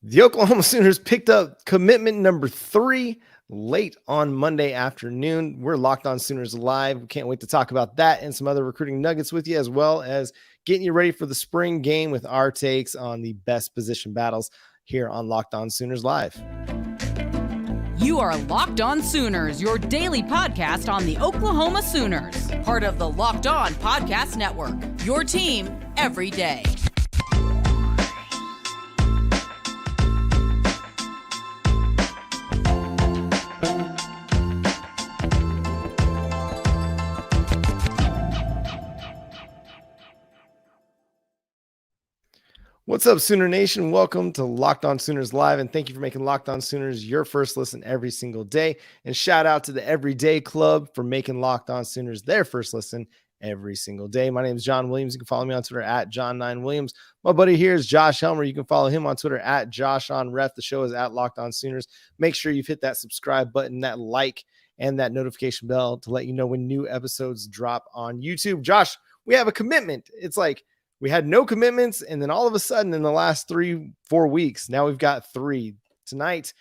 The Oklahoma Sooners picked up commitment number 3 late on Monday afternoon. We're Locked On Sooners Live. We can't wait to talk about that and some other recruiting nuggets with you, as well as getting you ready for the spring game with our takes on the best position battles here on Locked On Sooners Live. You are Locked On Sooners, your daily podcast on the Oklahoma Sooners, part of the Locked On Podcast Network, your team every day. What's up, Sooner Nation? Welcome to Locked On Sooners Live, and thank you for making Locked On Sooners your first listen every single day. And shout out to the Everyday Club for making Locked On Sooners their first listen every single day. My name is John Williams. You can follow me on Twitter at John9Williams. My buddy here is Josh Helmer. You can follow him on Twitter at JoshOnRef. The show is at Locked On Sooners. Make sure you've hit that subscribe button, that like, and that notification bell to let you know when new episodes drop on YouTube. Josh, we have a commitment. It's like, we had no commitments, and then all of a sudden in the last 3-4 weeks, now we've got 3 tonight.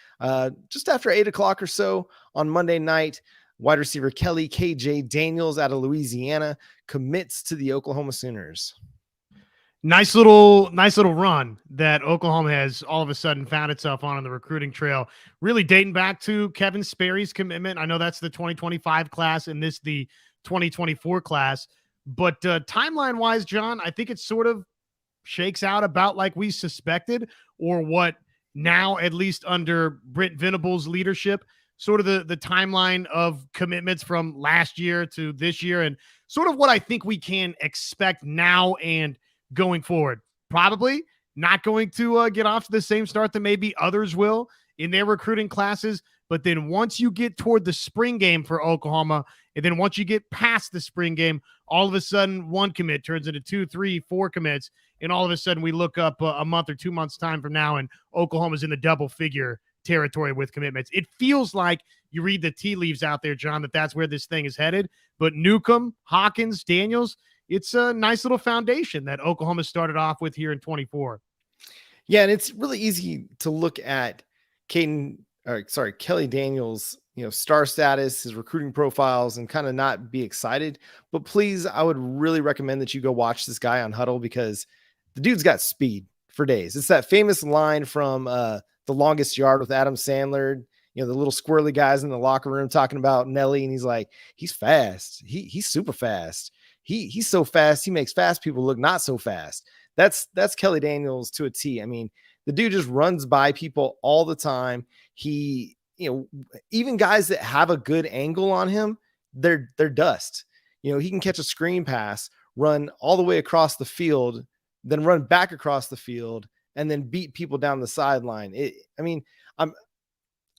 Just after 8 o'clock or so on Monday night, wide receiver Kelly KJ Daniels out of Louisiana commits to the Oklahoma Sooners. Nice little run that Oklahoma has all of a sudden found itself on the recruiting trail, really dating back to Kevin Sperry's commitment. I know that's the 2025 class and this the 2024 class. But timeline-wise, John, I think it sort of shakes out about like we suspected, or what now, at least under Brent Venables' leadership, sort of the timeline of commitments from last year to this year, and sort of what I think we can expect now and going forward. Probably not going to get off to the same start that maybe others will in their recruiting classes. But then once you get toward the spring game for Oklahoma, and then once you get past the spring game, all of a sudden one commit turns into 2, 3, 4 commits. And all of a sudden we look up a month or 2 months time from now and Oklahoma's in the double figure territory with commitments. It feels like you read the tea leaves out there, John, that's where this thing is headed. But Newcomb, Hawkins, Daniels, it's a nice little foundation that Oklahoma started off with here in 24. Yeah, and it's really easy to look at Kelly Daniels, star status, his recruiting profiles, and kind of not be excited. But please, I would really recommend that you go watch this guy on Huddle, because the dude's got speed for days. It's that famous line from The Longest Yard with Adam Sandler, the little squirrely guys in the locker room talking about Nelly. And he's like, he's fast. He's super fast. He's so fast. He makes fast people look not so fast. That's Kelly Daniels to a T. I mean, the dude just runs by people all the time. He, even guys that have a good angle on him, they're dust. He can catch a screen pass, run all the way across the field, then run back across the field, and then beat people down the sideline. I'm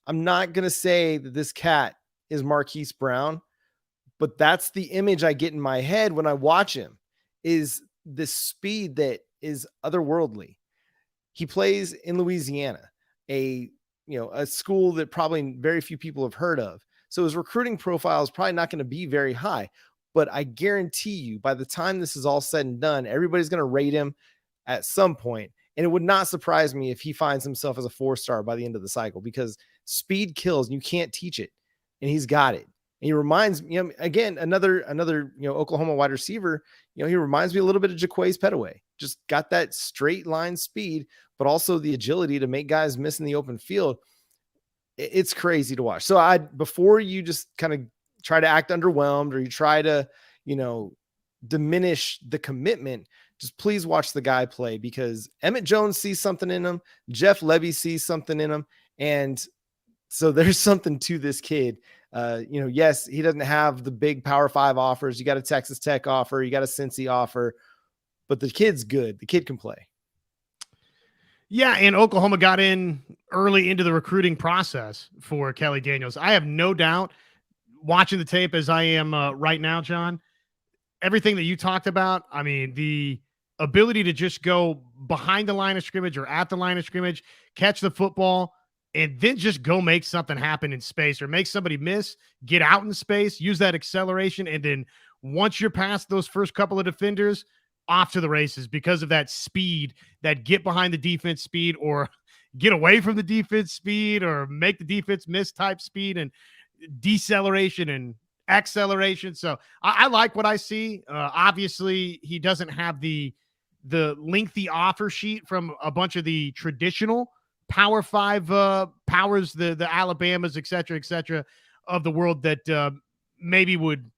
not going to say that this cat is Marquise Brown, but that's the image I get in my head when I watch him, is this speed that is otherworldly. He plays in Louisiana, a school that probably very few people have heard of. So his recruiting profile is probably not going to be very high, but I guarantee you by the time this is all said and done, everybody's going to rate him at some point. And it would not surprise me if he finds himself as a 4-star by the end of the cycle, because speed kills and you can't teach it. And he's got it. And he reminds me, again, another Oklahoma wide receiver, he reminds me a little bit of Jaquays Petaway. Just got that straight line speed, but also the agility to make guys miss in the open field. It's crazy to watch. So before you just kind of try to act underwhelmed, or you try to, diminish the commitment, just please watch the guy play, because Emmett Jones sees something in him. Jeff Levy sees something in him. And so there's something to this kid. Yes, he doesn't have the big Power 5 offers. You got a Texas Tech offer, you got a Cincy offer, but the kid's good. The kid can play. Yeah, and Oklahoma got in early into the recruiting process for Kelly Daniels. I have no doubt, watching the tape as I am right now, John, everything that you talked about, I mean, the ability to just go behind the line of scrimmage or at the line of scrimmage, catch the football, and then just go make something happen in space, or make somebody miss, get out in space, use that acceleration, and then once you're past those first couple of defenders, off to the races because of that speed, that get behind the defense speed, or get away from the defense speed or make the defense miss type speed and deceleration and acceleration. So I like what I see. Obviously, he doesn't have the lengthy offer sheet from a bunch of the traditional Power 5 powers, the Alabamas, et cetera, of the world that maybe would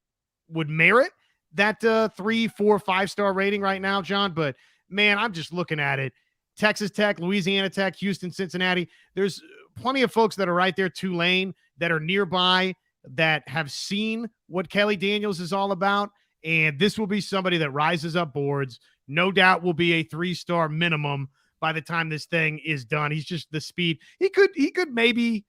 merit that 3, 4, 5-star rating right now, John. But man, I'm just looking at it. Texas Tech, Louisiana Tech, Houston, Cincinnati. There's plenty of folks that are right there, Tulane, that are nearby, that have seen what Kelly Daniels is all about. And this will be somebody that rises up boards. No doubt will be a 3-star minimum by the time this thing is done. He's just the speed. He could maybe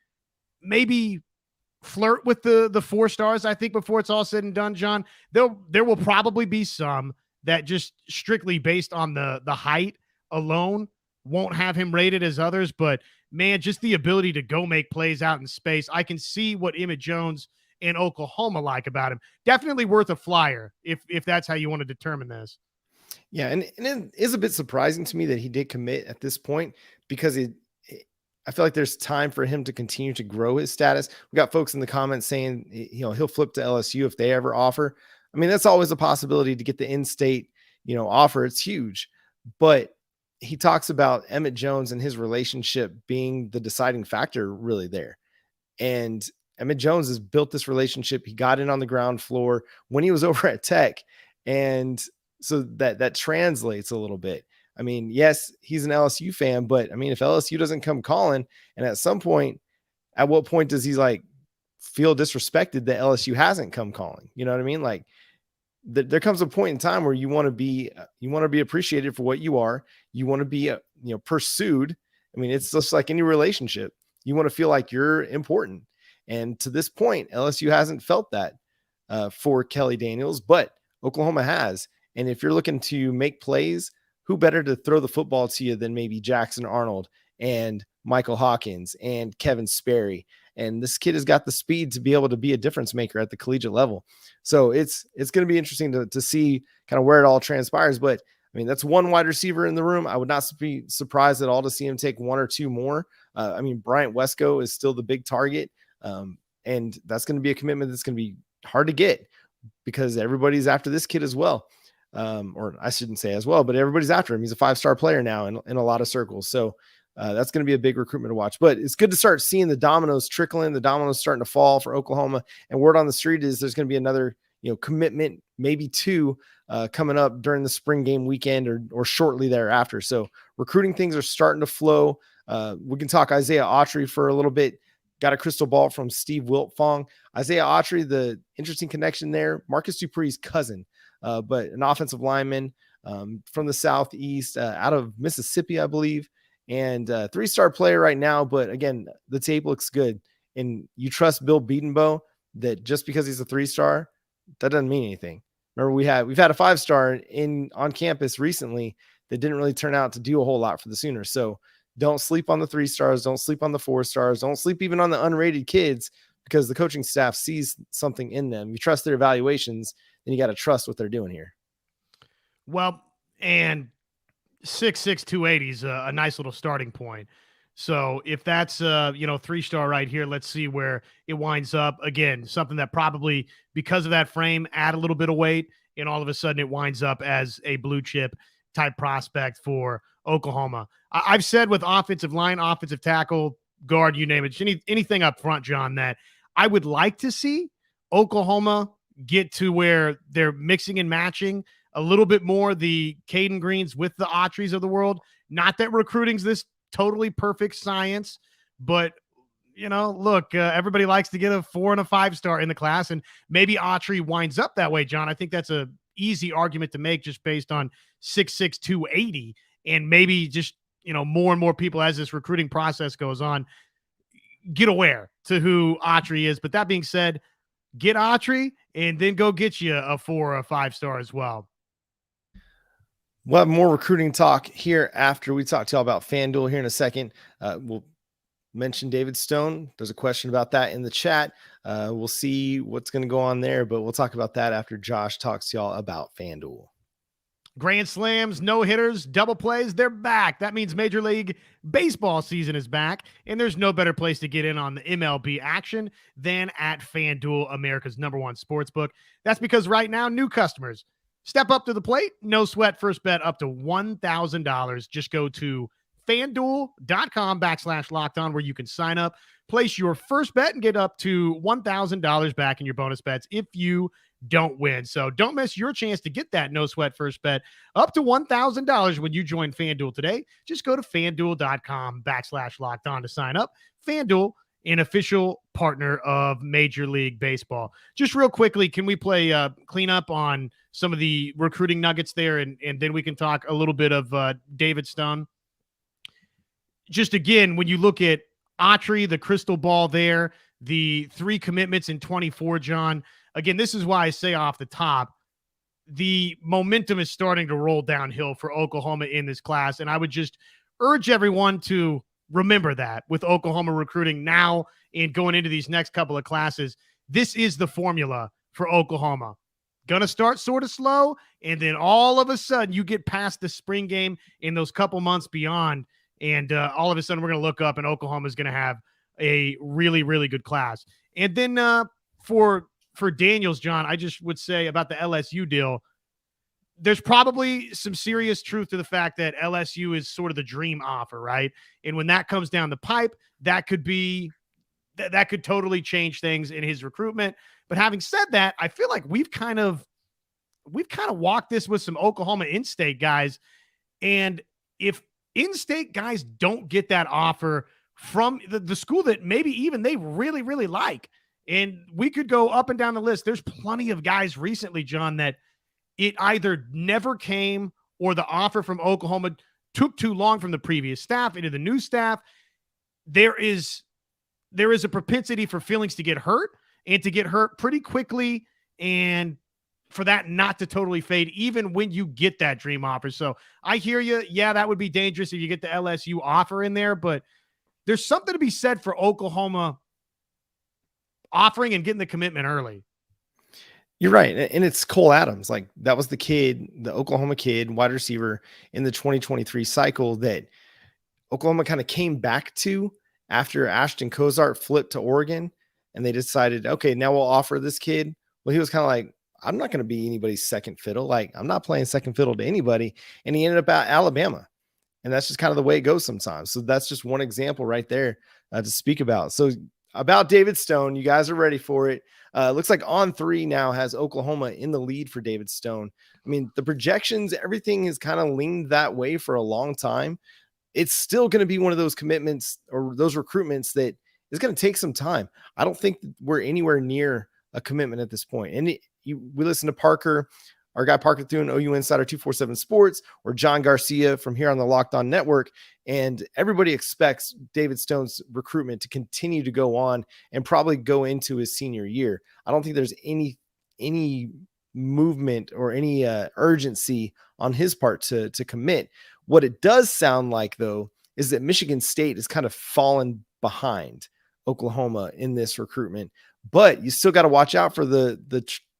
flirt with the 4 stars, I think, before it's all said and done, John. There will probably be some that just strictly based on the height alone won't have him rated as others. But man, just the ability to go make plays out in space. I can see what Emmett Jones and Oklahoma like about him. Definitely worth a flyer if that's how you want to determine this. Yeah, and it is a bit surprising to me that he did commit at this point, because I feel like there's time for him to continue to grow his status. We got folks in the comments saying, he'll flip to LSU if they ever offer. I mean, that's always a possibility to get the in-state, offer. It's huge. But he talks about Emmett Jones and his relationship being the deciding factor really there. And Emmett Jones has built this relationship. He got in on the ground floor when he was over at Tech. And so that translates a little bit. I mean, yes, he's an LSU fan, but I mean, if LSU doesn't come calling, and at some point, at what point does he feel disrespected that LSU hasn't come calling? You know what I mean? Like there comes a point in time where you want to be appreciated for what you are. You want to be, pursued. I mean, it's just like any relationship. You want to feel like you're important. And to this point, LSU hasn't felt that for Kelly Daniels, but Oklahoma has. And if you're looking to make plays, who better to throw the football to you than maybe Jackson Arnold and Michael Hawkins and Kevin Sperry? And this kid has got the speed to be able to be a difference maker at the collegiate level. So it's going to be interesting to see kind of where it all transpires. But I mean, that's one wide receiver in the room. I would not be surprised at all to see him take 1 or 2 more. I mean, Bryant Wesco is still the big target. And that's going to be a commitment that's going to be hard to get, because everybody's after this kid as well. Or I shouldn't say as well, but everybody's after him. He's a 5-star player now in a lot of circles. So that's going to be a big recruitment to watch. But it's good to start seeing the dominoes trickling, the dominoes starting to fall for Oklahoma. And word on the street is there's going to be another commitment, maybe 2 coming up during the spring game weekend or shortly thereafter. So recruiting things are starting to flow. We can talk Isaiah Autry for a little bit. Got a crystal ball from Steve Wiltfong. Isaiah Autry, the interesting connection there, Marcus Dupree's cousin, but an offensive lineman from the Southeast, out of Mississippi, I believe, and 3-star player right now. But again, the tape looks good, and you trust Bill Beatonbow that just because he's a 3-star, that doesn't mean anything. Remember, we've had a 5-star on campus recently that didn't really turn out to do a whole lot for the Sooners. So don't sleep on the 3 stars. Don't sleep on the 4 stars. Don't sleep even on the unrated kids, because the coaching staff sees something in them. You trust their evaluations, then you got to trust what they're doing here. Well, and 6'6", 280 is a nice little starting point. So if that's 3-star right here, let's see where it winds up. Again, something that probably, because of that frame, add a little bit of weight, and all of a sudden it winds up as a blue chip type prospect for Oklahoma. I've said with offensive line, offensive tackle, guard, you name it, anything up front, John, that I would like to see Oklahoma get to where they're mixing and matching a little bit more the Caden Greens with the Autrys of the world. Not that recruiting's this totally perfect science, but look, everybody likes to get a 4 and a 5-star in the class, and maybe Autry winds up that way, John. I think that's a easy argument to make just based on 6'6", 280, and maybe just, more and more people as this recruiting process goes on get aware to who Autry is. But that being said, get Autry and then go get you a 4 or a 5-star as well. We'll have more recruiting talk here after we talk to y'all about FanDuel here in a second. We'll mention David Stone. There's a question about that in the chat. We'll see what's going to go on there, but we'll talk about that after Josh talks to y'all about FanDuel. Grand slams, no-hitters, double plays, they're back. That means Major League Baseball season is back, and there's no better place to get in on the MLB action than at FanDuel, America's #1 sportsbook. That's because right now, new customers step up to the plate, no sweat, first bet up to $1,000. Just go to FanDuel.com/LockedOn where you can sign up, place your first bet, and get up to $1,000 back in your bonus bets if you don't win. So don't miss your chance to get that no sweat first bet up to $1,000 when you join FanDuel today. Just go to FanDuel.com/LockedOn to sign up. FanDuel, an official partner of Major League Baseball. Just real quickly, can we play clean up on some of the recruiting nuggets there, and then we can talk a little bit of David Stone? Just again, when you look at Autry, the crystal ball there, the 3 commitments in 24, John, again, this is why I say off the top, the momentum is starting to roll downhill for Oklahoma in this class. And I would just urge everyone to remember that with Oklahoma recruiting now and going into these next couple of classes. This is the formula for Oklahoma. Going to start sort of slow, and then all of a sudden you get past the spring game in those couple months beyond, and all of a sudden we're going to look up and Oklahoma is going to have a really, really good class. And then for Daniels, John, I just would say about the LSU deal, there's probably some serious truth to the fact that LSU is sort of the dream offer, right? And when that comes down the pipe, that could totally change things in his recruitment. But having said that, I feel like we've kind of walked this with some Oklahoma in-state guys. And if in-state guys don't get that offer from the school that maybe even they really, really like, and we could go up and down the list. There's plenty of guys recently, John, that it either never came or the offer from Oklahoma took too long from the previous staff into the new staff. There is a propensity for feelings to get hurt and to get hurt pretty quickly, and for that not to totally fade even when you get that dream offer. So I hear you. Yeah, that would be dangerous if you get the LSU offer in there, but there's something to be said for Oklahoma offering and getting the commitment early. You're right. And it's Cole Adams. Like, that was the kid, the Oklahoma kid, wide receiver in the 2023 cycle that Oklahoma kind of came back to after Ashton Kozart flipped to Oregon, and they decided, okay, now we'll offer this kid. Well, he was kind of like, I'm not going to be anybody's second fiddle. Like, I'm not playing second fiddle to anybody. And he ended up at Alabama. And that's just kind of the way it goes sometimes. So that's just one example right there to speak about. So about David Stone, you guys are ready for it. Looks like On3 now has Oklahoma in the lead for David Stone. I mean, the projections, everything has kind of leaned that way for a long time. It's still going to be one of those commitments or those recruitments that is going to take some time. I don't think we're anywhere near a commitment at this point. And we listen to Parker, our guy Parker Thune, OU Insider 247 Sports, or John Garcia from here on the Locked On Network. And everybody expects David Stone's recruitment to continue to go on and probably go into his senior year. I don't think there's any movement or any urgency on his part to commit. What it does sound like, though, is that Michigan State has kind of fallen behind Oklahoma in this recruitment. But you still got to watch out for the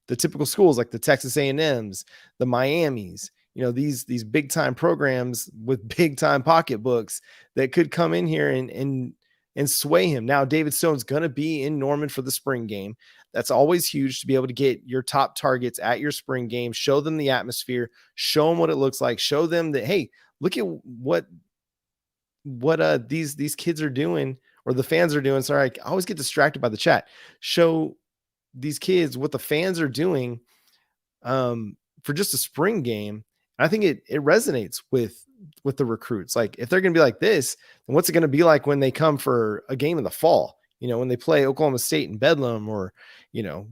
typical schools like the Texas A&Ms, the Miamis, these big time programs with big time pocketbooks that could come in here and sway him. Now, David Stone's going to be in Norman for the spring game. That's always huge to be able to get your top targets at your spring game, show them the atmosphere, show them what it looks like, show them that, hey, look at what these kids are doing, or the fans are doing. Sorry, I always get distracted by the chat. Show these kids what the fans are doing for just a spring game. And I think it resonates with the recruits. Like, if they're going to be like this, then what's it going to be like when they come for a game in the fall? When they play Oklahoma State in Bedlam, or,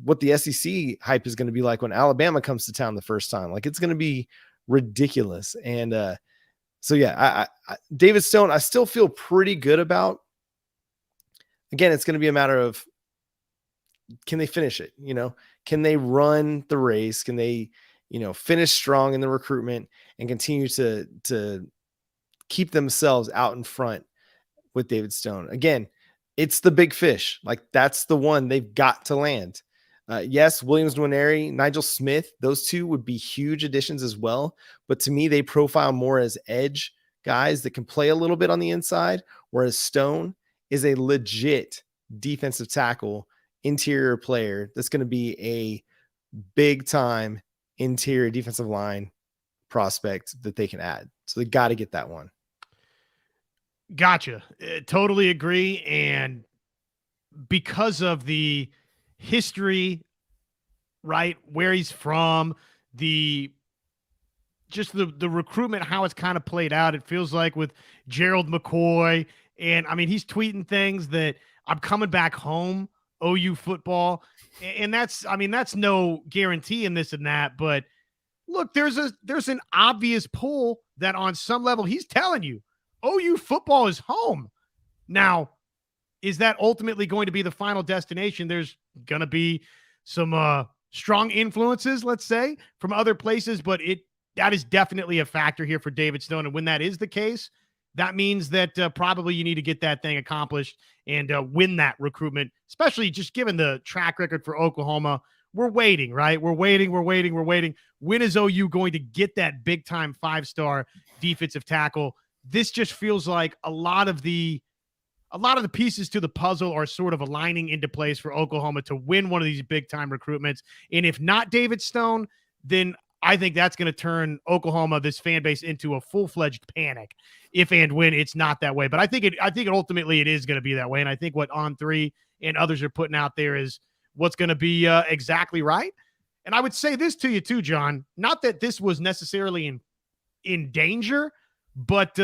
what the SEC hype is going to be like when Alabama comes to town the first time. Like, it's going to be ridiculous. And so, yeah, I David Stone, I still feel pretty good about. Again, it's going to be a matter of, can they finish it? Can they run the race? Can they, finish strong in the recruitment and continue to keep themselves out in front with David Stone? Again, it's the big fish. Like, that's the one they've got to land. Yes, Williams Nwaneri, Nigel Smith, those two would be huge additions as well. But to me, they profile more as edge guys that can play a little bit on the inside, whereas Stone is a legit defensive tackle, interior player that's going to be a big time interior defensive line prospect that they can add. So they got to get that one. Gotcha. Totally agree. And because of the history, right, where he's from, the recruitment, how it's kind of played out, it feels like with Gerald McCoy. And I mean, he's tweeting things that I'm coming back home, OU football. And that's no guarantee in this and that. But look, there's an obvious pull that on some level he's telling you OU football is home. Now, is that ultimately going to be the final destination? There's going to be some strong influences, let's say, from other places, but that is definitely a factor here for David Stone. And when that is the case, that means that probably you need to get that thing accomplished and win that recruitment, especially just given the track record for Oklahoma. We're waiting, right? We're waiting. When is OU going to get that big-time 5-star defensive tackle? This just feels like a lot of the pieces to the puzzle are sort of aligning into place for Oklahoma to win one of these big-time recruitments. And if not David Stone, then I think that's going to turn Oklahoma, this fan base, into a full-fledged panic if and when it's not that way. But I think ultimately it is going to be that way. And I think what On3 and others are putting out there is what's going to be exactly right. And I would say this to you too, John, not that this was necessarily in danger, but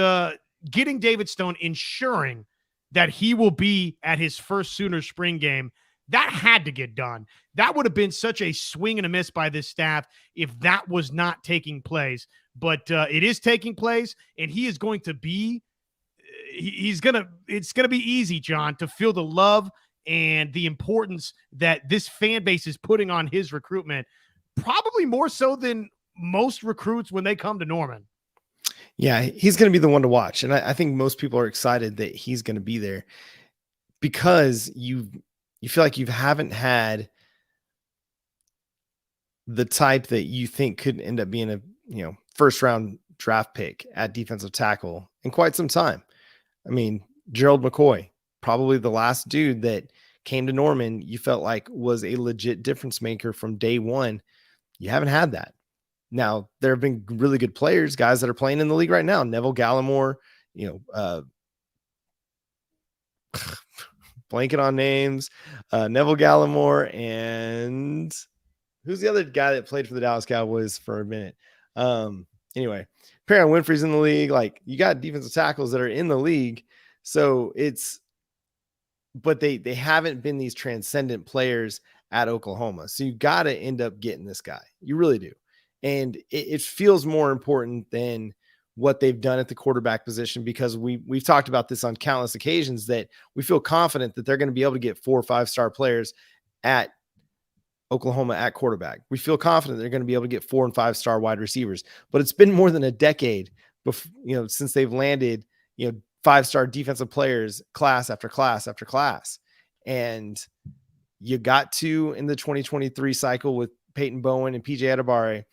getting David Stone, ensuring that he will be at his first Sooner spring game, that had to get done. That would have been such a swing and a miss by this staff if that was not taking place. But it is taking place, and he is going to be it's going to be easy, John, to feel the love and the importance that this fan base is putting on his recruitment, probably more so than most recruits when they come to Norman. Yeah, he's going to be the one to watch. And I think most people are excited that he's going to be there because you feel like you haven't had the type that you think could end up being a first round draft pick at defensive tackle in quite some time. I mean, Gerald McCoy, probably the last dude that came to Norman you felt like was a legit difference maker from day one. You haven't had that. Now, there have been really good players, guys that are playing in the league right now. Neville Gallimore, blanking on names, Neville Gallimore, and who's the other guy that played for the Dallas Cowboys for a minute? Anyway, Perrin Winfrey's in the league. Like, you got defensive tackles that are in the league. So but they haven't been these transcendent players at Oklahoma. So you got to end up getting this guy. You really do. And it feels more important than what they've done at the quarterback position, because we've talked about this on countless occasions that we feel confident that they're going to be able to get 4 or 5-star players at Oklahoma at quarterback. We feel confident they're going to be able to get 4 and 5-star wide receivers, but it's been more than a decade before, since they've landed, 5-star defensive players class after class after class. And you got to, in the 2023 cycle with Peyton Bowen and PJ Adebawore,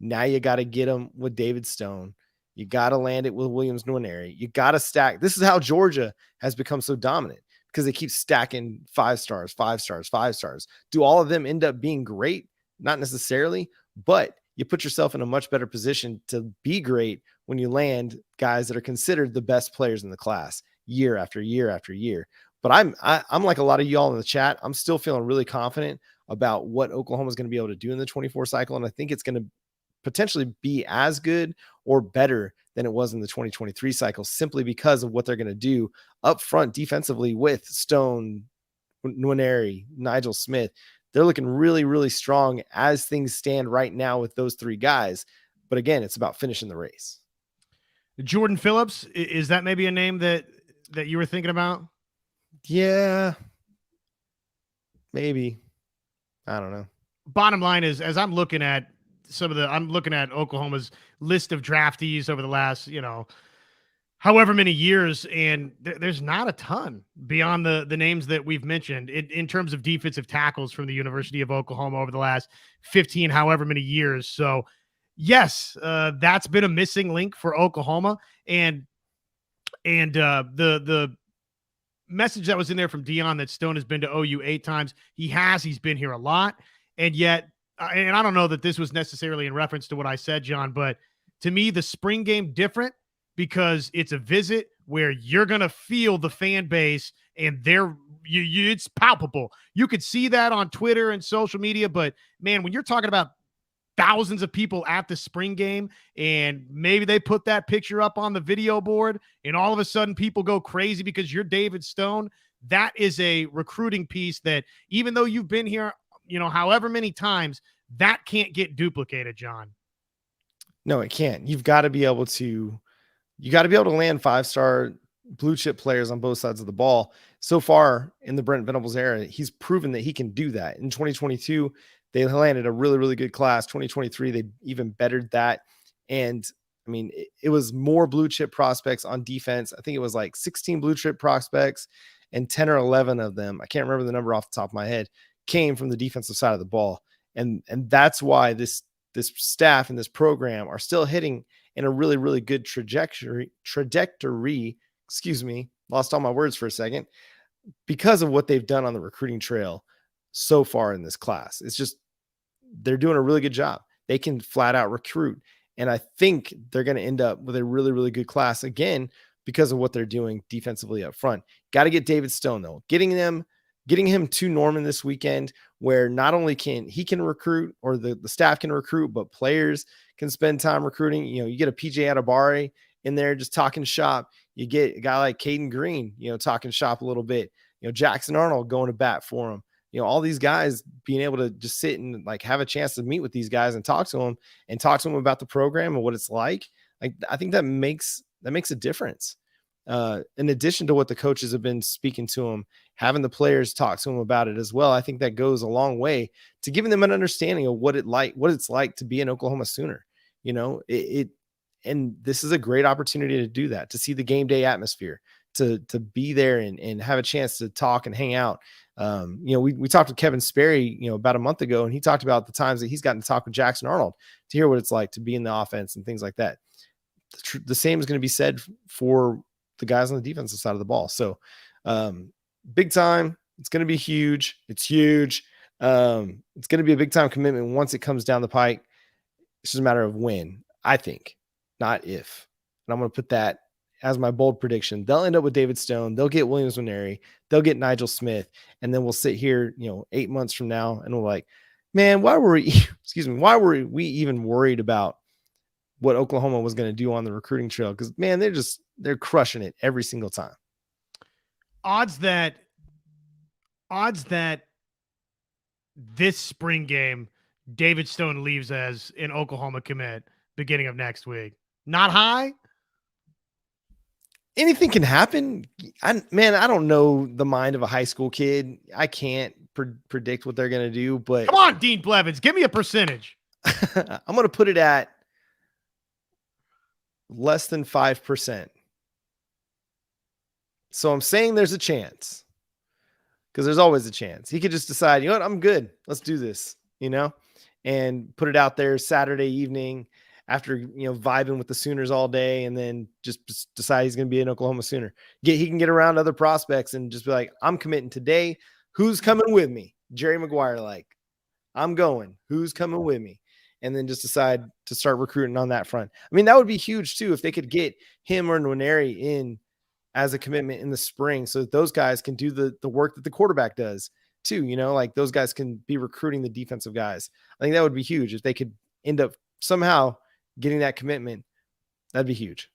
now you got to get them with David Stone. You got to land it with Williams Nwaneri. You got to stack. This is how Georgia has become so dominant, because they keep stacking 5 stars, 5 stars, 5 stars. Do all of them end up being great? Not necessarily, but you put yourself in a much better position to be great when you land guys that are considered the best players in the class year after year after year. But I'm like a lot of y'all in the chat. I'm still feeling really confident about what Oklahoma is going to be able to do in the 24 cycle. And I think it's going to potentially be as good or better than it was in the 2023 cycle, simply because of what they're going to do up front defensively with Stone, Nwaneri, Nigel Smith. They're looking really, really strong as things stand right now with those 3 guys. But again, it's about finishing the race. Jordan Phillips, is that maybe a name that you were thinking about? Yeah, maybe. I don't know. Bottom line is, as I'm looking at I'm looking at Oklahoma's list of draftees over the last, however many years, and there's not a ton beyond the names that we've mentioned in terms of defensive tackles from the University of Oklahoma over the last 15 however many years. So yes, that's been a missing link for Oklahoma, and the message that was in there from Dion that Stone has been to OU 8 times. He's been here a lot, and yet and I don't know that this was necessarily in reference to what I said, John, but to me the spring game different because it's a visit where you're going to feel the fan base, and it's palpable. You could see that on Twitter and social media, but man, when you're talking about thousands of people at the spring game, and maybe they put that picture up on the video board, and all of a sudden people go crazy because you're David Stone, that is a recruiting piece that even though you've been here, however many times, that can't get duplicated, John. No, it can't. You got to be able to land 5-star blue chip players on both sides of the ball. So far in the Brent Venables era, he's proven that he can do that. In 2022, they landed a really, really good class. 2023, they even bettered that. And I mean, it was more blue chip prospects on defense. I think it was like 16 blue chip prospects, and 10 or 11 of them, I can't remember the number off the top of my head, came from the defensive side of the ball. And that's why this staff and this program are still hitting in a really, really good trajectory. Excuse me, lost all my words for a second, because of what they've done on the recruiting trail so far in this class. It's just, they're doing a really good job. They can flat out recruit. And I think they're going to end up with a really, really good class again, because of what they're doing defensively up front. Got to get David Stone though, getting him to Norman this weekend, where not only can he recruit, or the staff can recruit, but players can spend time recruiting. You get a PJ Adebawore in there just talking shop. You get a guy like Caden Green, talking shop a little bit. Jackson Arnold going to bat for him. All these guys being able to just sit and like have a chance to meet with these guys and talk to them about the program and what it's like. Like, I think that makes a difference. In addition to what the coaches have been speaking to them, having the players talk to them about it as well, I think that goes a long way to giving them an understanding of what it's like to be an Oklahoma Sooner. And this is a great opportunity to do that, to see the game day atmosphere, to be there and have a chance to talk and hang out. We talked to Kevin Sperry, about a month ago, and he talked about the times that he's gotten to talk with Jackson Arnold to hear what it's like to be in the offense and things like that. The same is going to be said for the guys on the defensive side of the ball. So big time. It's going to be huge. It's huge. It's going to be a big time commitment once it comes down the pike. It's just a matter of when, I think, not if. And I'm going to put that as my bold prediction. They'll end up with David Stone. They'll get Williams Nwaneri. They'll get Nigel Smith. And then we'll sit here, 8 months from now, and we're like, man, why were we even worried about what Oklahoma was going to do on the recruiting trail? Because, man, they're crushing it every single time. Odds that this spring game, David Stone leaves as an Oklahoma commit beginning of next week. Not high? Anything can happen. I don't know the mind of a high school kid. I can't predict what they're going to do, but come on, Dean Blevins, give me a percentage. I'm going to put it at less than 5%. So I'm saying there's a chance, because there's always a chance. He could just decide, I'm good. Let's do this, and put it out there Saturday evening after, vibing with the Sooners all day, and then just decide he's going to be an Oklahoma Sooner. He can get around other prospects and just be like, I'm committing today. Who's coming with me? Jerry Maguire, like, I'm going. Who's coming with me? And then just decide to start recruiting on that front. I mean, that would be huge too, if they could get him or Nwaneri in as a commitment in the spring, so that those guys can do the work that the quarterback does too. Like, those guys can be recruiting the defensive guys. I think that would be huge if they could end up somehow getting that commitment. That'd be huge.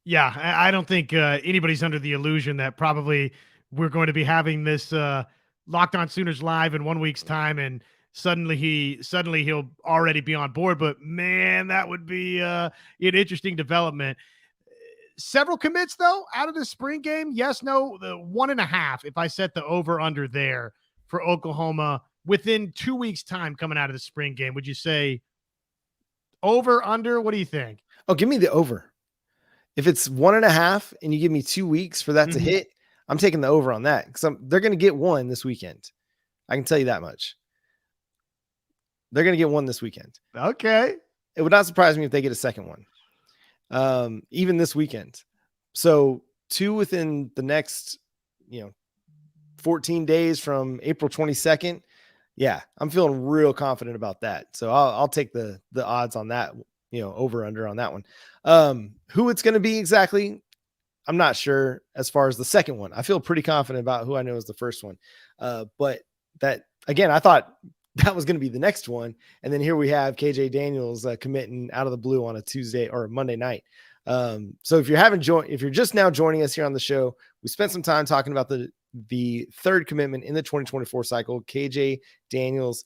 Yeah, I don't think anybody's under the illusion that probably we're going to be having this Locked On Sooners live in 1 week's time, and suddenly he'll already be on board. But man, that would be an interesting development. Several commits though out of the spring game. Yes, no, the 1.5. If I set the over under there for Oklahoma within 2 weeks' time coming out of the spring game, would you say over, under? What do you think? Oh, give me the over. If it's 1.5 and you give me 2 weeks for that to hit, I'm taking the over on that because they're going to get one this weekend. I can tell you that much. They're going to get one this weekend. Okay. It would not surprise me if they get a second one, even this weekend. So 2 within the next, 14 days from April 22nd. Yeah, I'm feeling real confident about that. So I'll take the odds on that, over under on that one. Who it's going to be exactly, I'm not sure as far as the second one. I feel pretty confident about who I know is the first one. But that, again, I thought that was going to be the next one. And then here we have KJ Daniels committing out of the blue on a Tuesday or Monday night. So if you're just now joining us here on the show, we spent some time talking about the third commitment in the 2024 cycle, KJ Daniels.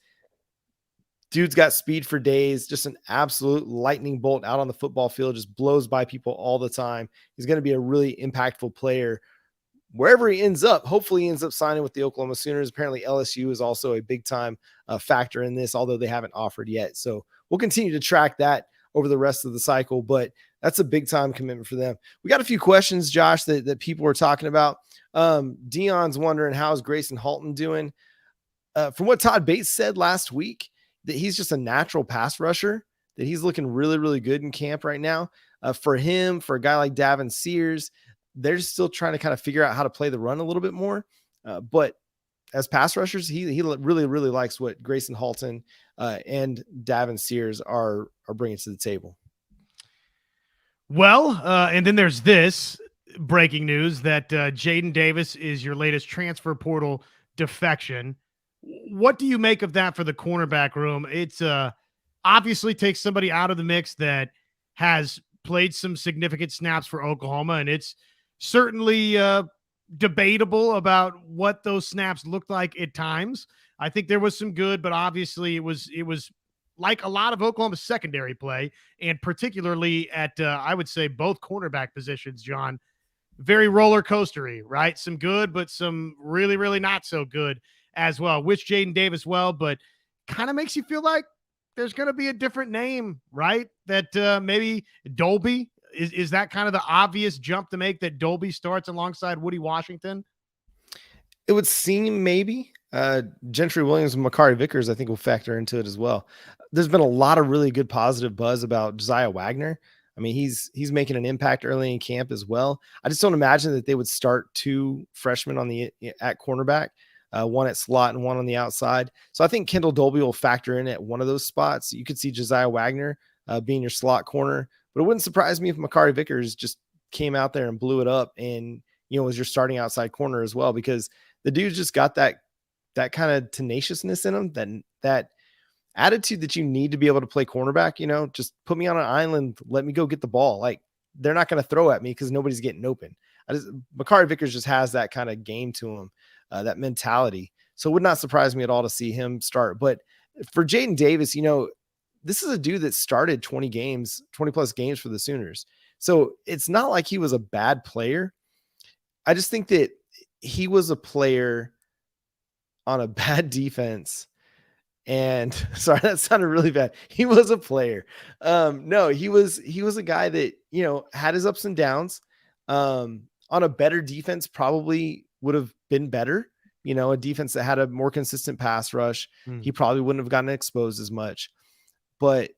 Dude's got speed for days, just an absolute lightning bolt out on the football field, just blows by people all the time. He's going to be a really impactful player wherever he ends up. Hopefully he ends up signing with the Oklahoma Sooners. Apparently LSU is also a big time factor in this, although they haven't offered yet. So we'll continue to track that over the rest of the cycle, but that's a big time commitment for them. We got a few questions, Josh, that people were talking about. Dion's wondering, how's Grayson Halton doing? From what Todd Bates said last week, that he's just a natural pass rusher, that he's looking really, really good in camp right now. For him, for a guy like Davin Sears, they're still trying to kind of figure out how to play the run a little bit more. But as pass rushers, he really, really likes what Grayson Halton and Davin Sears are bringing to the table. Well, and then there's this breaking news that Jaden Davis is your latest transfer portal defection. What do you make of that for the cornerback room? It's obviously takes somebody out of the mix that has played some significant snaps for Oklahoma, and it's certainly debatable about what those snaps looked like at times. I think there was some good, but obviously it was like a lot of Oklahoma's secondary play, and particularly at I would say both cornerback positions, John, very roller coastery, right? Some good, but some really, really not so good as well. Wish Jaden Davis well, but kind of makes you feel like there's going to be a different name, right? That maybe Dolby is that kind of the obvious jump to make, that Dolby starts alongside Woody Washington? It would seem maybe. Gentry Williams and Makari Vickers, I think, will factor into it as well. There's been a lot of really good positive buzz about Josiah Wagner. I mean, he's making an impact early in camp as well. I just don't imagine that they would start 2 freshmen at cornerback, one at slot and one on the outside. So I think Kendall Dolby will factor in at one of those spots. You could see Josiah Wagner being your slot corner, but it wouldn't surprise me if Makari Vickers just came out there and blew it up and, was your starting outside corner as well, because the dude's just got that kind of tenaciousness in him, that attitude that you need to be able to play cornerback. Just put me on an island, let me go get the ball. Like, they're not going to throw at me because nobody's getting open. Makari Vickers just has that kind of game to him, that mentality. So it would not surprise me at all to see him start. But for Jaden Davis, this is a dude that started 20 plus games for the Sooners. So it's not like he was a bad player. I just think that he was a player on a bad defense. And sorry, that sounded really bad. He was a player. No, he was a guy that, had his ups and downs. On a better defense, probably would have been better. A defense that had a more consistent pass rush. He probably wouldn't have gotten exposed as much. But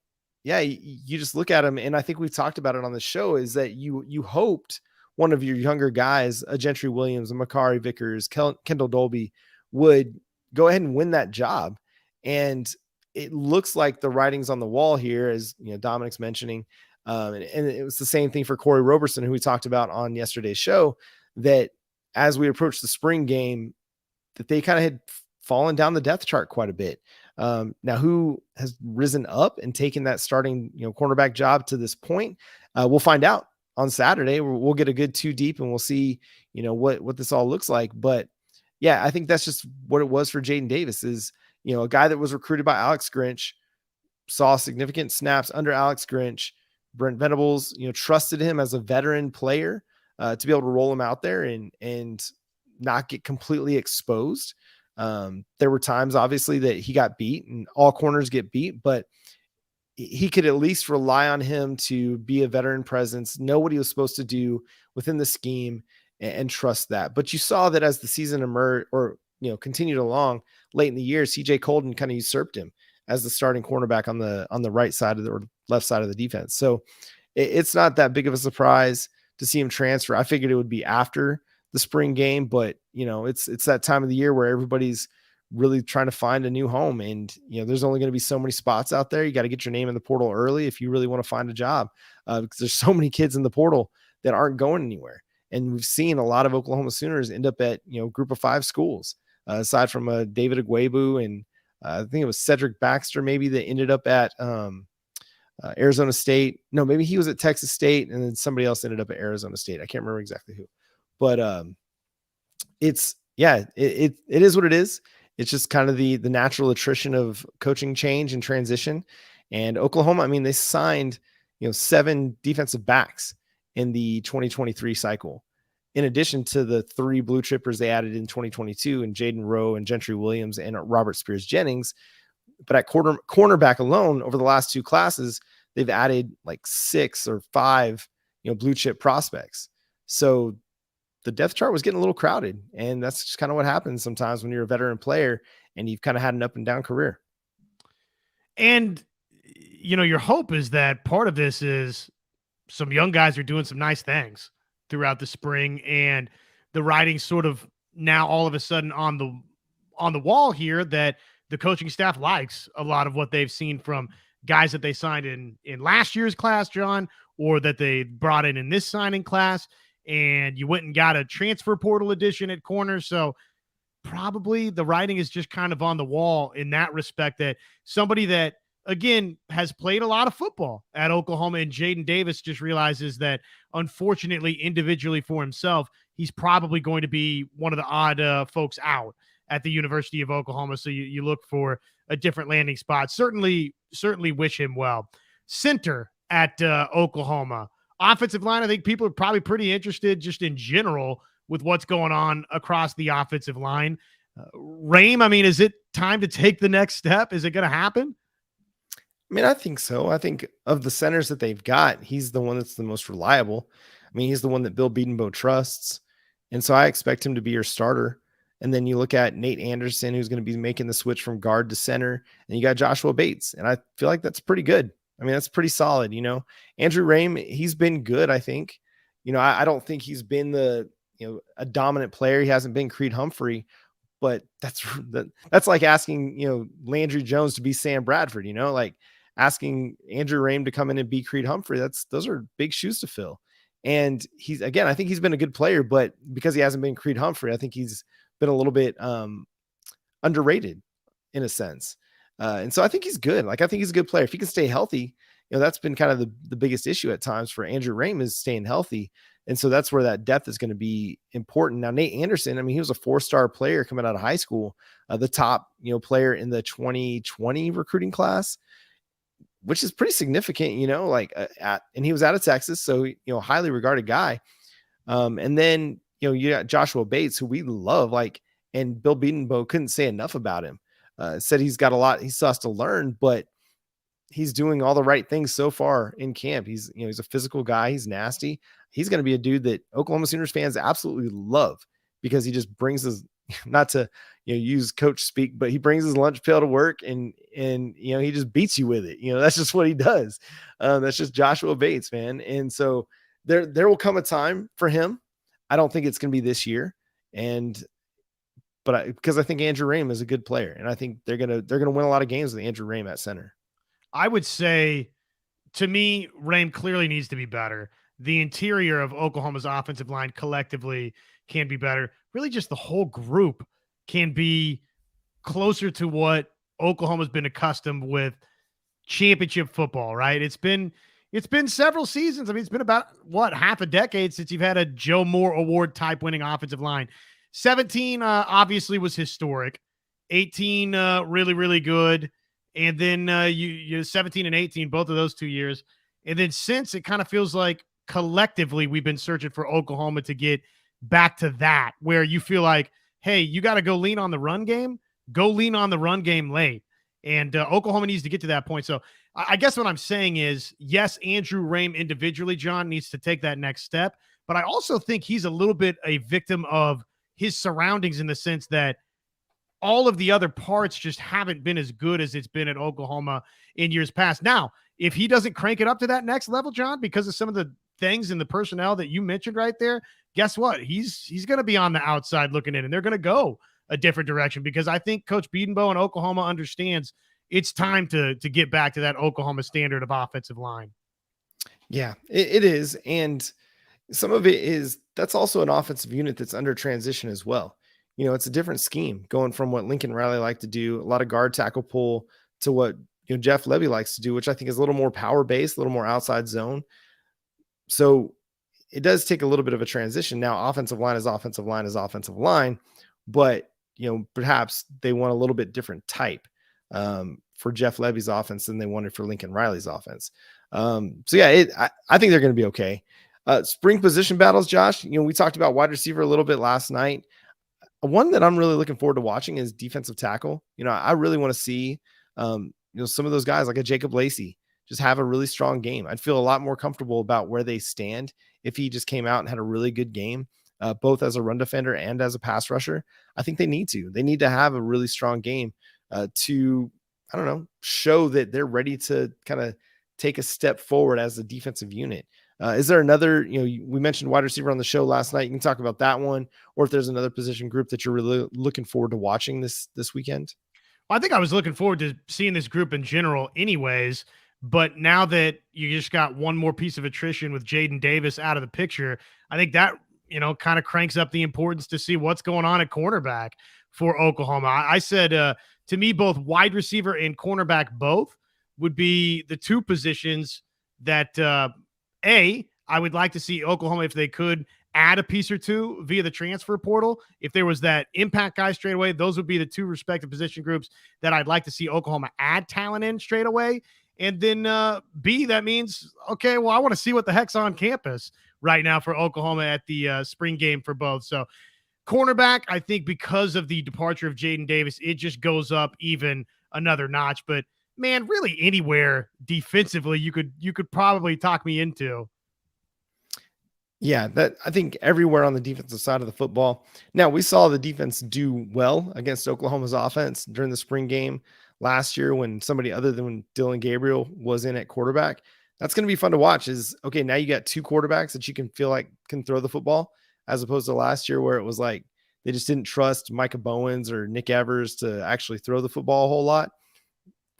yeah, you just look at him, and I think we've talked about it on the show, is that you hoped one of your younger guys, a Gentry Williams, a Makari Vickers, Kendall Dolby, would go ahead and win that job. And it looks like the writing's on the wall here, as Dominic's mentioning. And it was the same thing for Corey Roberson, who we talked about on yesterday's show, that as we approach the spring game, that they kind of had fallen down the depth chart quite a bit. Now, who has risen up and taken that starting cornerback job to this point? We'll find out on Saturday. We'll get a good 2 deep and we'll see what this all looks like. But yeah, I think that's just what it was for Jaden Davis, is a guy that was recruited by Alex Grinch, saw significant snaps under Alex Grinch. Brent Venables trusted him as a veteran player to be able to roll him out there and not get completely exposed. There were times, obviously, that he got beat, and all corners get beat, but he could at least rely on him to be a veteran presence, know what he was supposed to do within the scheme, and trust that. But you saw that as the season emerged, or continued along late in the year, CJ Colden kind of usurped him as the starting cornerback on the right side of the, or left side of the defense. So it's not that big of a surprise to see him transfer. I figured it would be after the spring game, but it's that time of the year where everybody's really trying to find a new home, and there's only going to be so many spots out there. You got to get your name in the portal early if you really want to find a job, because there's so many kids in the portal that aren't going anywhere. And we've seen a lot of Oklahoma Sooners end up at group of 5 schools, aside from David Agwebu and I think it was Cedric Baxter maybe that ended up at Arizona State. No, maybe he was at Texas State, and then somebody else ended up at Arizona State. I can't remember exactly who, but it is what it is. It's just kind of the natural attrition of coaching change and transition. And Oklahoma, I mean, they signed, 7 defensive backs in the 2023 cycle, in addition to the 3 blue chippers they added in 2022, and Jaden Rowe and Gentry Williams and Robert Spears Jennings. But at cornerback alone, over the last 2 classes, they've added like 6 or 5, blue chip prospects. So the depth chart was getting a little crowded, and that's just kind of what happens sometimes when you're a veteran player and you've kind of had an up and down career. And, your hope is that part of this is some young guys are doing some nice things throughout the spring, and the writing sort of now all of a sudden on the wall here that the coaching staff likes a lot of what they've seen from guys that they signed in last year's class, John, or that they brought in this signing class. And you went and got a transfer portal edition at corner. So probably the writing is just kind of on the wall in that respect, that somebody that, again, has played a lot of football at Oklahoma, and Jaden Davis just realizes that, unfortunately, individually for himself, he's probably going to be one of the odd folks out at the University of Oklahoma. So you look for a different landing spot. Certainly wish him well. Center at Oklahoma. Offensive line, I think people are probably pretty interested just in general with what's going on across the offensive line. Rame, I mean, is it time to take the next step? Is it going to happen? I mean, I think so. I think of the centers that they've got, he's the one that's the most reliable. I mean, he's the one that Bill Bedenbaugh trusts. And so I expect him to be your starter. And then you look at Nate Anderson, who's going to be making the switch from guard to center. And you got Joshua Bates. And I feel like that's pretty good. I mean, that's pretty solid. Andrew Rame, he's been good, I think. I don't think he's been a dominant player. He hasn't been Creed Humphrey, but that's like asking, Landry Jones to be Sam Bradford, like asking Andrew Rame to come in and be Creed Humphrey. Those are big shoes to fill. And I think he's been a good player, but because he hasn't been Creed Humphrey, I think he's been a little bit underrated in a sense. And so I think he's good. I think he's a good player. If he can stay healthy, that's been kind of the biggest issue at times for Andrew Rame, is staying healthy. And so that's where that depth is going to be important. Now, Nate Anderson, I mean, he was a 4-star player coming out of high school, the top, player in the 2020 recruiting class, which is pretty significant, and he was out of Texas. So, highly regarded guy. And then, you got Joshua Bates, who we love, and Bill Bedenbaugh couldn't say enough about him. Said he's got a lot he still has to learn, but he's doing all the right things so far in camp. He's a physical guy. He's nasty. He's going to be a dude that Oklahoma Sooners fans absolutely love, because he just brings his, not to use coach speak, but he brings his lunch pail to work, and he just beats you with it. That's just what he does. That's just Joshua Bates, man. And so there will come a time for him. I don't think it's going to be this year, because I think Andrew Rame is a good player, and I think they're gonna win a lot of games with Andrew Rame at center. I would say, to me, Rame clearly needs to be better. The interior of Oklahoma's offensive line collectively can be better. Really, just the whole group can be closer to what Oklahoma's been accustomed with championship football, right? It's been several seasons. I mean, it's been about half a decade since you've had a Joe Moore Award type winning offensive line. 17 obviously was historic. 18 really, really good. And then you 17 and 18, both of those 2 years. And then since, it kind of feels like collectively we've been searching for Oklahoma to get back to that, where you feel like, hey, you got to go lean on the run game. Go lean on the run game late. And Oklahoma needs to get to that point. So I guess what I'm saying is, yes, Andrew Rame individually, John, needs to take that next step. But I also think he's a little bit a victim of his surroundings in the sense that all of the other parts just haven't been as good as it's been at Oklahoma in years past. Now, if he doesn't crank it up to that next level, John, because of some of the things and the personnel that you mentioned right there, guess what? He's going to be on the outside looking in, and they're going to go a different direction because I think Coach Bedenbaugh in Oklahoma understands it's time to get back to that Oklahoma standard of offensive line. Yeah, it is. And some of it is that's also an offensive unit that's under transition as well. It's a different scheme going from what Lincoln Riley liked to do, a lot of guard tackle pull, to what Jeff Levy likes to do, which I think is a little more power based, a little more outside zone. So it does take a little bit of a transition. Now, offensive line is offensive line is offensive line, but perhaps they want a little bit different type for Jeff Levy's offense than they wanted for Lincoln Riley's offense. So yeah, I think they're going to be okay. Spring position battles, Josh. We talked about wide receiver a little bit last night. One that I'm really looking forward to watching is defensive tackle. I really want to see, some of those guys like a Jacob Lacey just have a really strong game. I'd feel a lot more comfortable about where they stand if he just came out and had a really good game, both as a run defender and as a pass rusher. I think they need to have a really strong game to, show that they're ready to kind of take a step forward as a defensive unit. Is there another, we mentioned wide receiver on the show last night. You can talk about that one, or if there's another position group that you're really looking forward to watching this weekend. Well, I think I was looking forward to seeing this group in general anyways, but now that you just got one more piece of attrition with Jaden Davis out of the picture, I think that, kind of cranks up the importance to see what's going on at cornerback for Oklahoma. I said, to me, both wide receiver and cornerback both would be the two positions that, I would like to see Oklahoma, if they could, add a piece or two via the transfer portal. If there was that impact guy straight away, those would be the two respective position groups that I'd like to see Oklahoma add talent in straight away. And then B, that means, okay, well, I want to see what the heck's on campus right now for Oklahoma at the spring game for both. So cornerback, I think because of the departure of Jaden Davis, it just goes up even another notch. But man, really anywhere defensively you could probably talk me into. Yeah, that I think everywhere on the defensive side of the football. Now, we saw the defense do well against Oklahoma's offense during the spring game last year when somebody other than Dylan Gabriel was in at quarterback. That's going to be fun to watch. Okay, now you got two quarterbacks that you can feel like can throw the football, as opposed to last year where it was like they just didn't trust Micah Bowens or Nick Evers to actually throw the football a whole lot.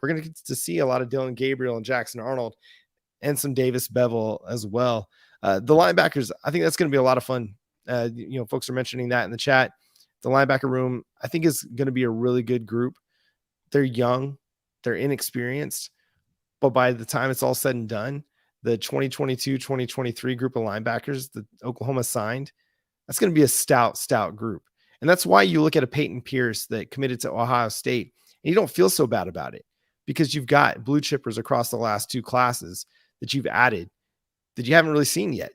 We're going to get to see a lot of Dylan Gabriel and Jackson Arnold and some Davis Bevel as well. The linebackers, I think that's going to be a lot of fun. Folks are mentioning that in the chat. The linebacker room, I think, is going to be a really good group. They're young, they're inexperienced, but by the time it's all said and done, the 2022-2023 group of linebackers that Oklahoma signed, that's going to be a stout group. And that's why you look at a Peyton Pierce that committed to Ohio State, and you don't feel so bad about it because you've got blue chippers across the last two classes that you've added that you haven't really seen yet.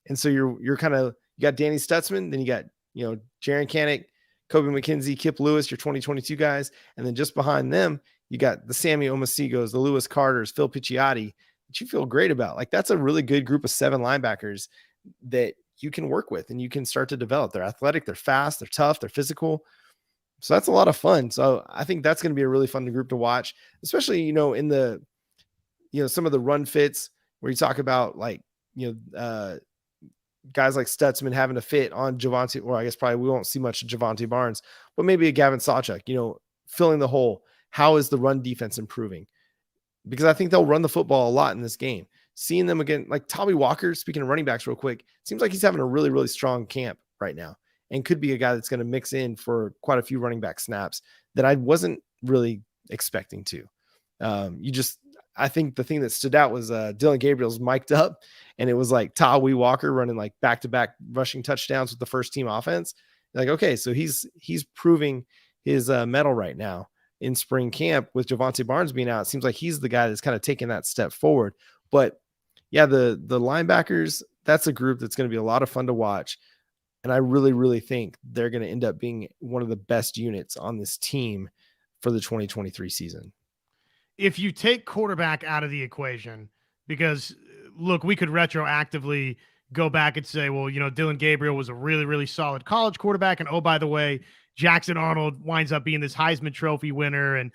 And so you're kind of, you got Danny Stutzman, then you got, Jaron Kanik, Kobe McKenzie, Kip Lewis, your 2022 guys. And then just behind them, you got the Sammy Omasigos, the Lewis Carters, Phil Picciotti, that you feel great about. Like, that's a really good group of 7 linebackers that you can work with and you can start to develop. They're athletic, they're fast, they're tough, they're physical. So that's a lot of fun. So I think that's going to be a really fun group to watch, especially, in the, some of the run fits where you talk about like, guys like Stutzman having to fit on Javonte, or I guess probably we won't see much of Javonte Barnes, but maybe a Gavin Sawchuk, filling the hole. How is the run defense improving? Because I think they'll run the football a lot in this game. Seeing them again, like Tommy Walker, speaking of running backs real quick, seems like he's having a really, really strong camp right now and could be a guy that's going to mix in for quite a few running back snaps that I wasn't really expecting to. I think the thing that stood out was Dylan Gabriel's mic'd up, and it was like Tawee Walker running like back-to-back rushing touchdowns with the first team offense. Like, okay, so he's proving his mettle right now in spring camp with Javonte Barnes being out. It seems like he's the guy that's kind of taking that step forward. But yeah, the linebackers, that's a group that's going to be a lot of fun to watch. And I really, really think they're going to end up being one of the best units on this team for the 2023 season. if you take quarterback out of the equation, because look, we could retroactively go back and say, well, Dylan Gabriel was a really, really solid college quarterback. And oh, by the way, Jackson Arnold winds up being this Heisman Trophy winner and,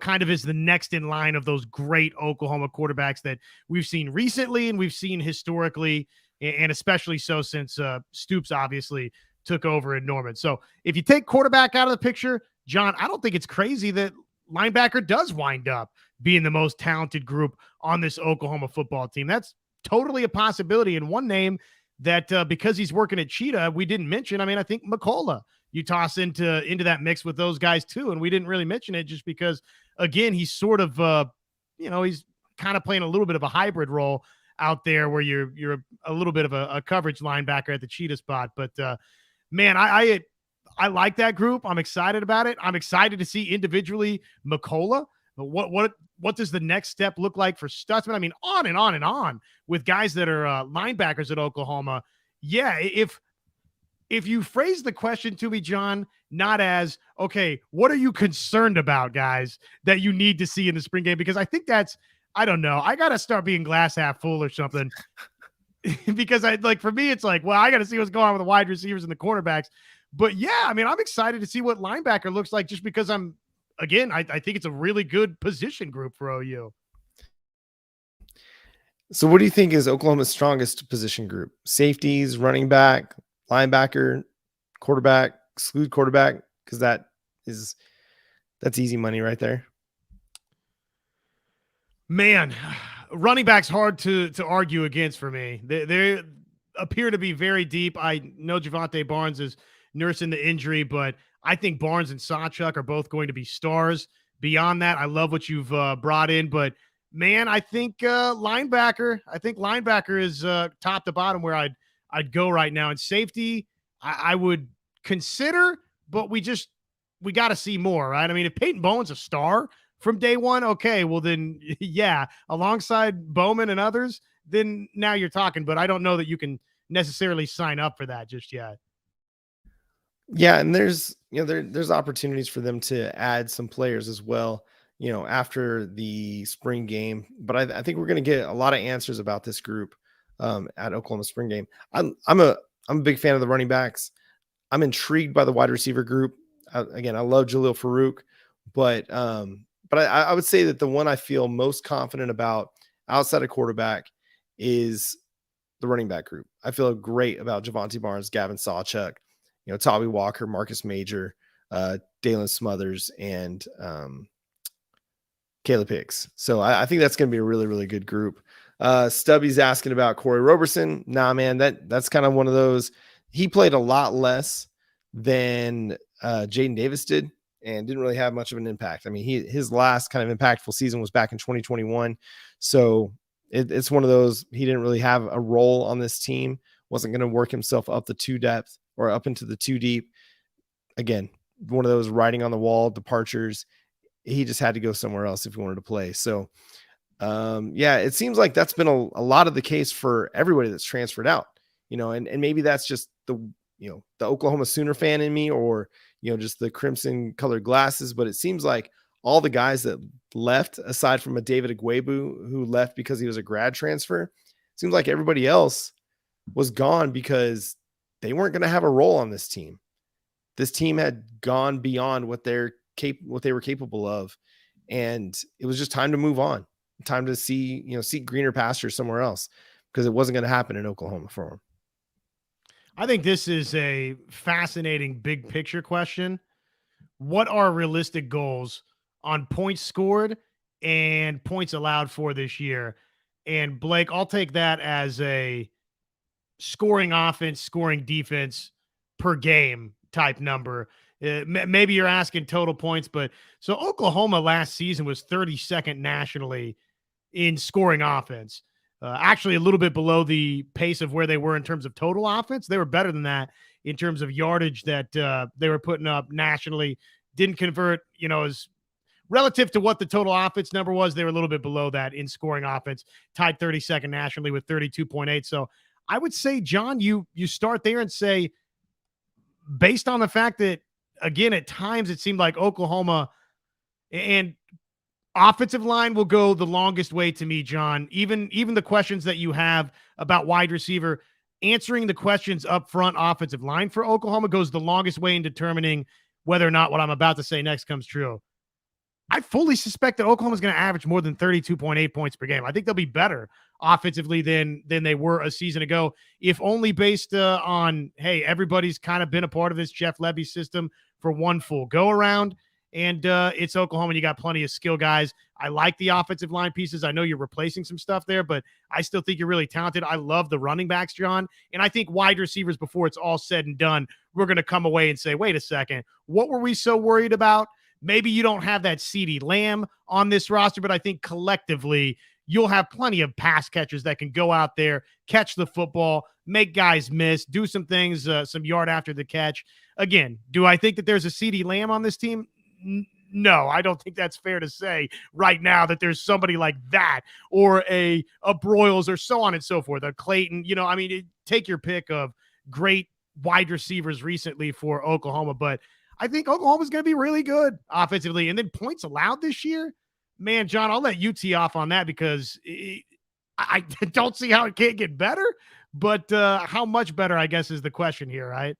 kind of is the next in line of those great Oklahoma quarterbacks that we've seen recently and we've seen historically, and especially so since Stoops obviously took over in Norman. So if you take quarterback out of the picture, John, I don't think it's crazy that linebacker does wind up being the most talented group on this Oklahoma football team. That's totally a possibility. And one name that because he's working at Cheetah, we didn't mention. I mean, I think McCullough, you toss into that mix with those guys too. And we didn't really mention it just because, again, he's sort of, he's kind of playing a little bit of a hybrid role out there where you're a little bit of a coverage linebacker at the Cheetah spot. But man, I like that group. I'm excited about it. I'm excited to see individually McCullough. What does the next step look like for Stutzman? I mean, on and on and on with guys that are linebackers at Oklahoma. Yeah, if you phrase the question to me, John, not as, okay, what are you concerned about, guys, that you need to see in the spring game? Because I think that's, I don't know, I got to start being glass half full or something. Because for me, it's like, well, I got to see what's going on with the wide receivers and the cornerbacks. But yeah, I mean, I'm excited to see what linebacker looks like just because I think it's a really good position group for OU. So what do you think is Oklahoma's strongest position group? Safeties, running back, linebacker, quarterback, exclude quarterback? Because that's easy money right there. Man, running back's hard to argue against for me. They appear to be very deep. I know Javonte Barnes is nursing the injury, but I think Barnes and Sawchuk are both going to be stars. Beyond that, I love what you've brought in, but man, I think linebacker is top to bottom where I'd go right now. And safety, I would consider, but we got to see more, right? I mean, if Peyton Bowen's a star from day one, okay, well then, yeah, alongside Bowman and others, then now you're talking, but I don't know that you can necessarily sign up for that just yet. Yeah, and there's opportunities for them to add some players as well, after the spring game. But I think we're going to get a lot of answers about this group at Oklahoma spring game. I'm a big fan of the running backs. I'm intrigued by the wide receiver group. Again, I love Jalil Farouk, but I would say that the one I feel most confident about outside of quarterback is the running back group. I feel great about Javonte Barnes, Gavin Sawchuk, Tobby Walker, Marcus Major, Dalen Smothers, and Caleb Hicks. So I think that's going to be a really, really good group. Stubby's asking about Corey Roberson. Nah, man, that's kind of one of those. He played a lot less than Jaden Davis did and didn't really have much of an impact. I mean, his last kind of impactful season was back in 2021. So it's one of those, he didn't really have a role on this team, wasn't going to work himself up the two depth or up into the two deep. Again, one of those writing on the wall departures. He just had to go somewhere else if he wanted to play. So, yeah, it seems like that's been a lot of the case for everybody that's transferred out, and maybe that's just the Oklahoma Sooner fan in me, or, just the crimson colored glasses. But it seems like all the guys that left, aside from a David Agwebu who left because he was a grad transfer, seems like everybody else was gone because they weren't going to have a role on this team. This team had gone beyond what they were capable of. And it was just time to move on, time to seek greener pastures somewhere else, because it wasn't going to happen in Oklahoma for them. I think this is a fascinating big picture question. What are realistic goals on points scored and points allowed for this year? And Blake, I'll take that as a scoring offense, scoring defense per game type number. Maybe you're asking total points, but so Oklahoma last season was 32nd nationally in scoring offense. Actually, a little bit below the pace of where they were in terms of total offense. They were better than that in terms of yardage that they were putting up nationally. Didn't convert, as relative to what the total offense number was. They were a little bit below that in scoring offense, tied 32nd nationally with 32.8. So I would say, John, you start there and say, based on the fact that, again, at times it seemed like Oklahoma, and Offensive line will go the longest way to me, John. Even the questions that you have about wide receiver, answering the questions up front, offensive line for Oklahoma goes the longest way in determining whether or not what I'm about to say next comes true. I fully suspect that Oklahoma's going to average more than 32.8 points per game. I think they'll be better offensively than they were a season ago, if only based on, hey, everybody's kind of been a part of this Jeff Lebby system for one full go-around, and it's Oklahoma, and you got plenty of skill guys. I like the offensive line pieces. I know you're replacing some stuff there, but I still think you're really talented. I love the running backs, John, and I think wide receivers, before it's all said and done, we're going to come away and say, wait a second, what were we so worried about? Maybe you don't have that CeeDee Lamb on this roster, but I think collectively you'll have plenty of pass catchers that can go out there, catch the football, make guys miss, do some things, some yard after the catch. Again, do I think that there's a CeeDee Lamb on this team? No, I don't think that's fair to say right now that there's somebody like that, or a Broyles, or so on and so forth, a Clayton. Take your pick of great wide receivers recently for Oklahoma, but I think Oklahoma's going to be really good offensively. And then points allowed this year, man, John, I'll let you tee off on that, because I don't see how it can't get better. But how much better, I guess, is the question here, right?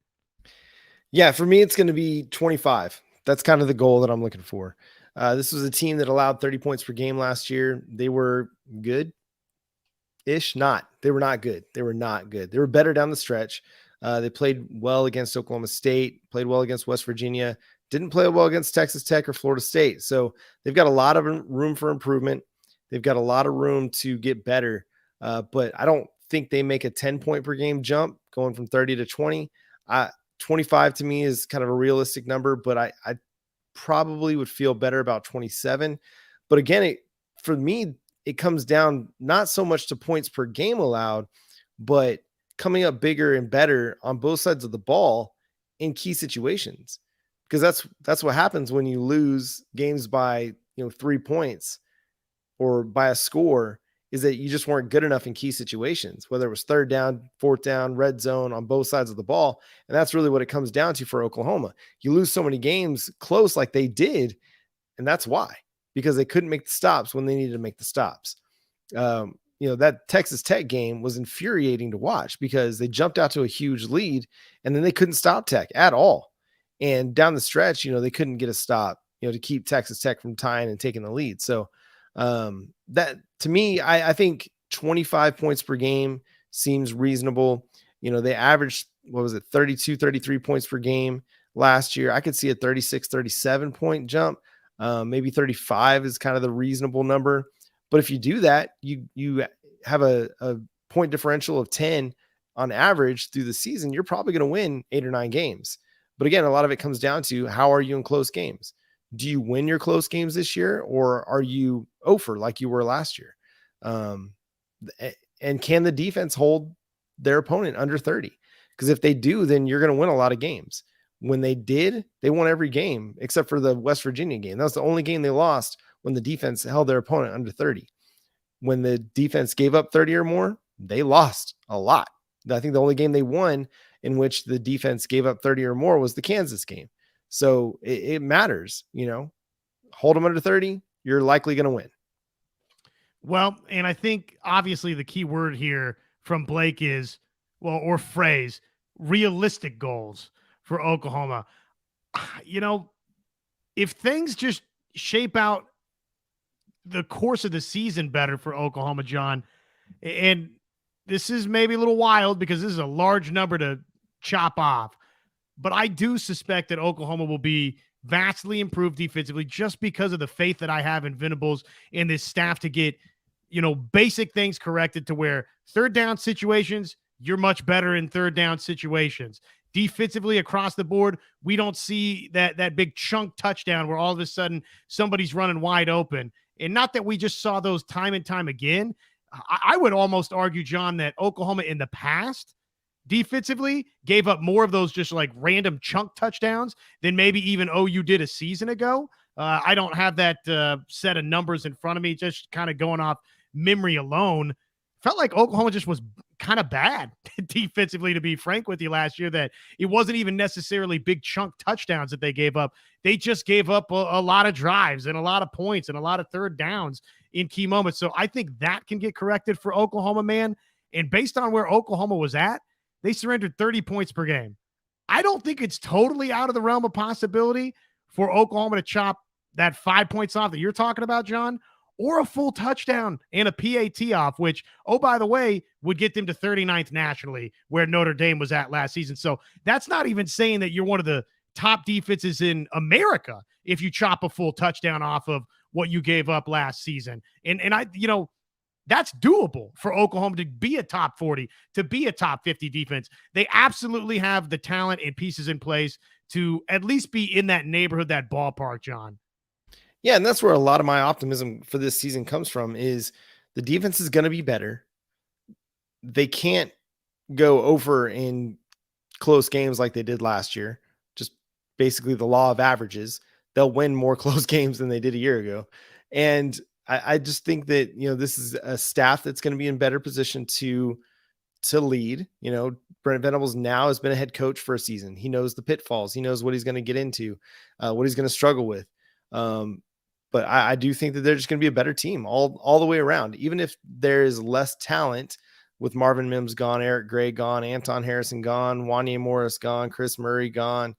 Yeah, for me, it's going to be 25. That's kind of the goal that I'm looking for. This was a team that allowed 30 points per game last year. They were good-ish, They were not good. They were not good. They were better down the stretch. They played well against Oklahoma State, played well against West Virginia, didn't play well against Texas Tech or Florida State. So they've got a lot of room for improvement. They've got a lot of room to get better. But I don't think they make a 10-point per game jump going from 30 to 20. 25 to me is kind of a realistic number, but I probably would feel better about 27. But again, for me, it comes down not so much to points per game allowed, but coming up bigger and better on both sides of the ball in key situations, because that's what happens when you lose games by 3 points or by a score, is that you just weren't good enough in key situations, whether it was third down, fourth down, red zone, on both sides of the ball. And that's really what it comes down to for Oklahoma. You lose so many games close like they did, and that's why, because they couldn't make the stops when they needed to make the stops. That Texas Tech game was infuriating to watch, because they jumped out to a huge lead and then they couldn't stop Tech at all. And down the stretch, they couldn't get a stop, to keep Texas Tech from tying and taking the lead. So that, to me, I think 25 points per game seems reasonable. They averaged, 32, 33 points per game last year. I could see a 36, 37 point jump. Maybe 35 is kind of the reasonable number. But if you do that, you have a point differential of 10 on average through the season, you're probably going to win 8 or 9 games. But again, a lot of it comes down to, how are you in close games? Do you win your close games this year, or are you over like you were last year? And can the defense hold their opponent under 30? Because if they do, then you're going to win a lot of games. When they did, they won every game except for the West Virginia game. That was the only game they lost, when the defense held their opponent under 30. When the defense gave up 30 or more, they lost a lot. I think the only game they won in which the defense gave up 30 or more was the Kansas game. So it matters, hold them under 30, you're likely going to win. Well, and I think obviously the key word here from Blake is, or phrase, realistic goals for Oklahoma. If things just shape out the course of the season better for Oklahoma, John, and this is maybe a little wild because this is a large number to chop off, but I do suspect that Oklahoma will be vastly improved defensively, just because of the faith that I have in Venables and this staff to get, basic things corrected, to where third down situations, you're much better in third down situations. Defensively across the board, we don't see that big chunk touchdown where all of a sudden somebody's running wide open. And not that we just saw those time and time again. I would almost argue, John, that Oklahoma in the past defensively gave up more of those just like random chunk touchdowns than maybe even OU did a season ago. I don't have that set of numbers in front of me, just kind of going off memory alone. Felt like Oklahoma just was kind of bad defensively, to be frank with you, last year, that it wasn't even necessarily big chunk touchdowns that they gave up. They just gave up a lot of drives and a lot of points and a lot of third downs in key moments. So I think that can get corrected for Oklahoma, man. And based on where Oklahoma was at, they surrendered 30 points per game. I don't think it's totally out of the realm of possibility for Oklahoma to chop that 5 points off that you're talking about, John, or a full touchdown and a PAT off, which, oh, by the way, would get them to 39th nationally, where Notre Dame was at last season. So that's not even saying that you're one of the top defenses in America if you chop a full touchdown off of what you gave up last season. And I, that's doable for Oklahoma to be a top 40, to be a top 50 defense. They absolutely have the talent and pieces in place to at least be in that neighborhood, that ballpark, John. Yeah, and that's where a lot of my optimism for this season comes from, is the defense is going to be better. They can't go over in close games like they did last year. Just basically the law of averages. They'll win more close games than they did a year ago. And I just think that, this is a staff that's going to be in better position to lead. Brent Venables now has been a head coach for a season. He knows the pitfalls. He knows what he's going to get into, what he's going to struggle with. But I do think that they're just going to be a better team all the way around. Even if there's less talent with Marvin Mims gone, Eric Gray gone, Anton Harrison gone, Wanya Morris gone, Chris Murray gone,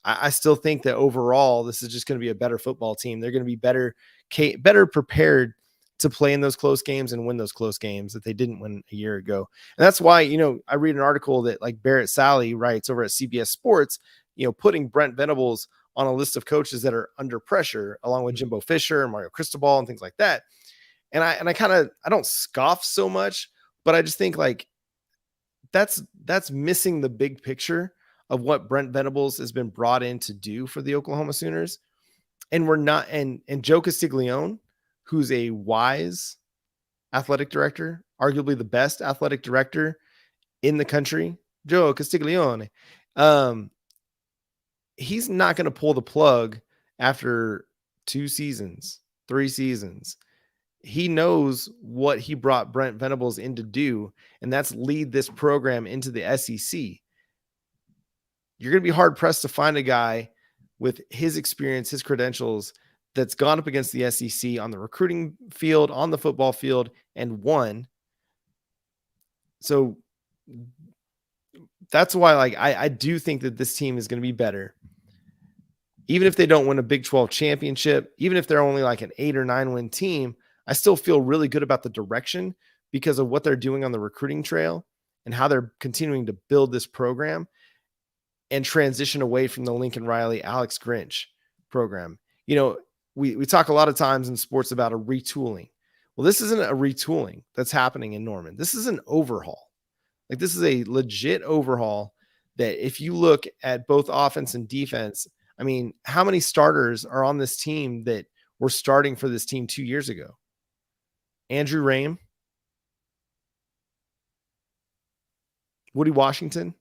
I still think that overall this is just going to be a better football team. They're going to be better prepared to play in those close games and win those close games that they didn't win a year ago. And that's why, I read an article that like Barrett Sally writes over at CBS Sports, putting Brent Venables on a list of coaches that are under pressure, along with Jimbo Fisher and Mario Cristobal and things like that. And I don't scoff so much, but I just think like that's missing the big picture of what Brent Venables has been brought in to do for the Oklahoma Sooners. And we're not, and Joe Castiglione, who's a wise athletic director, arguably the best athletic director in the country, Joe Castiglione, he's not going to pull the plug after 2 seasons, 3 seasons. He knows what he brought Brent Venables in to do, and that's lead this program into the SEC. You're going to be hard pressed to find a guy with his experience, his credentials, that's gone up against the SEC on the recruiting field, on the football field, and won. So that's why, I do think that this team is going to be better. Even if they don't win a Big 12 championship, even if they're only like an 8 or 9 win team, I still feel really good about the direction because of what they're doing on the recruiting trail and how they're continuing to build this program and transition away from the Lincoln Riley, Alex Grinch program. We talk a lot of times in sports about a retooling. Well, this isn't a retooling that's happening in Norman. This is an overhaul. Like, this is a legit overhaul that if you look at both offense and defense, I mean, how many starters are on this team that were starting for this team 2 years ago? Andrew Rame, Woody Washington.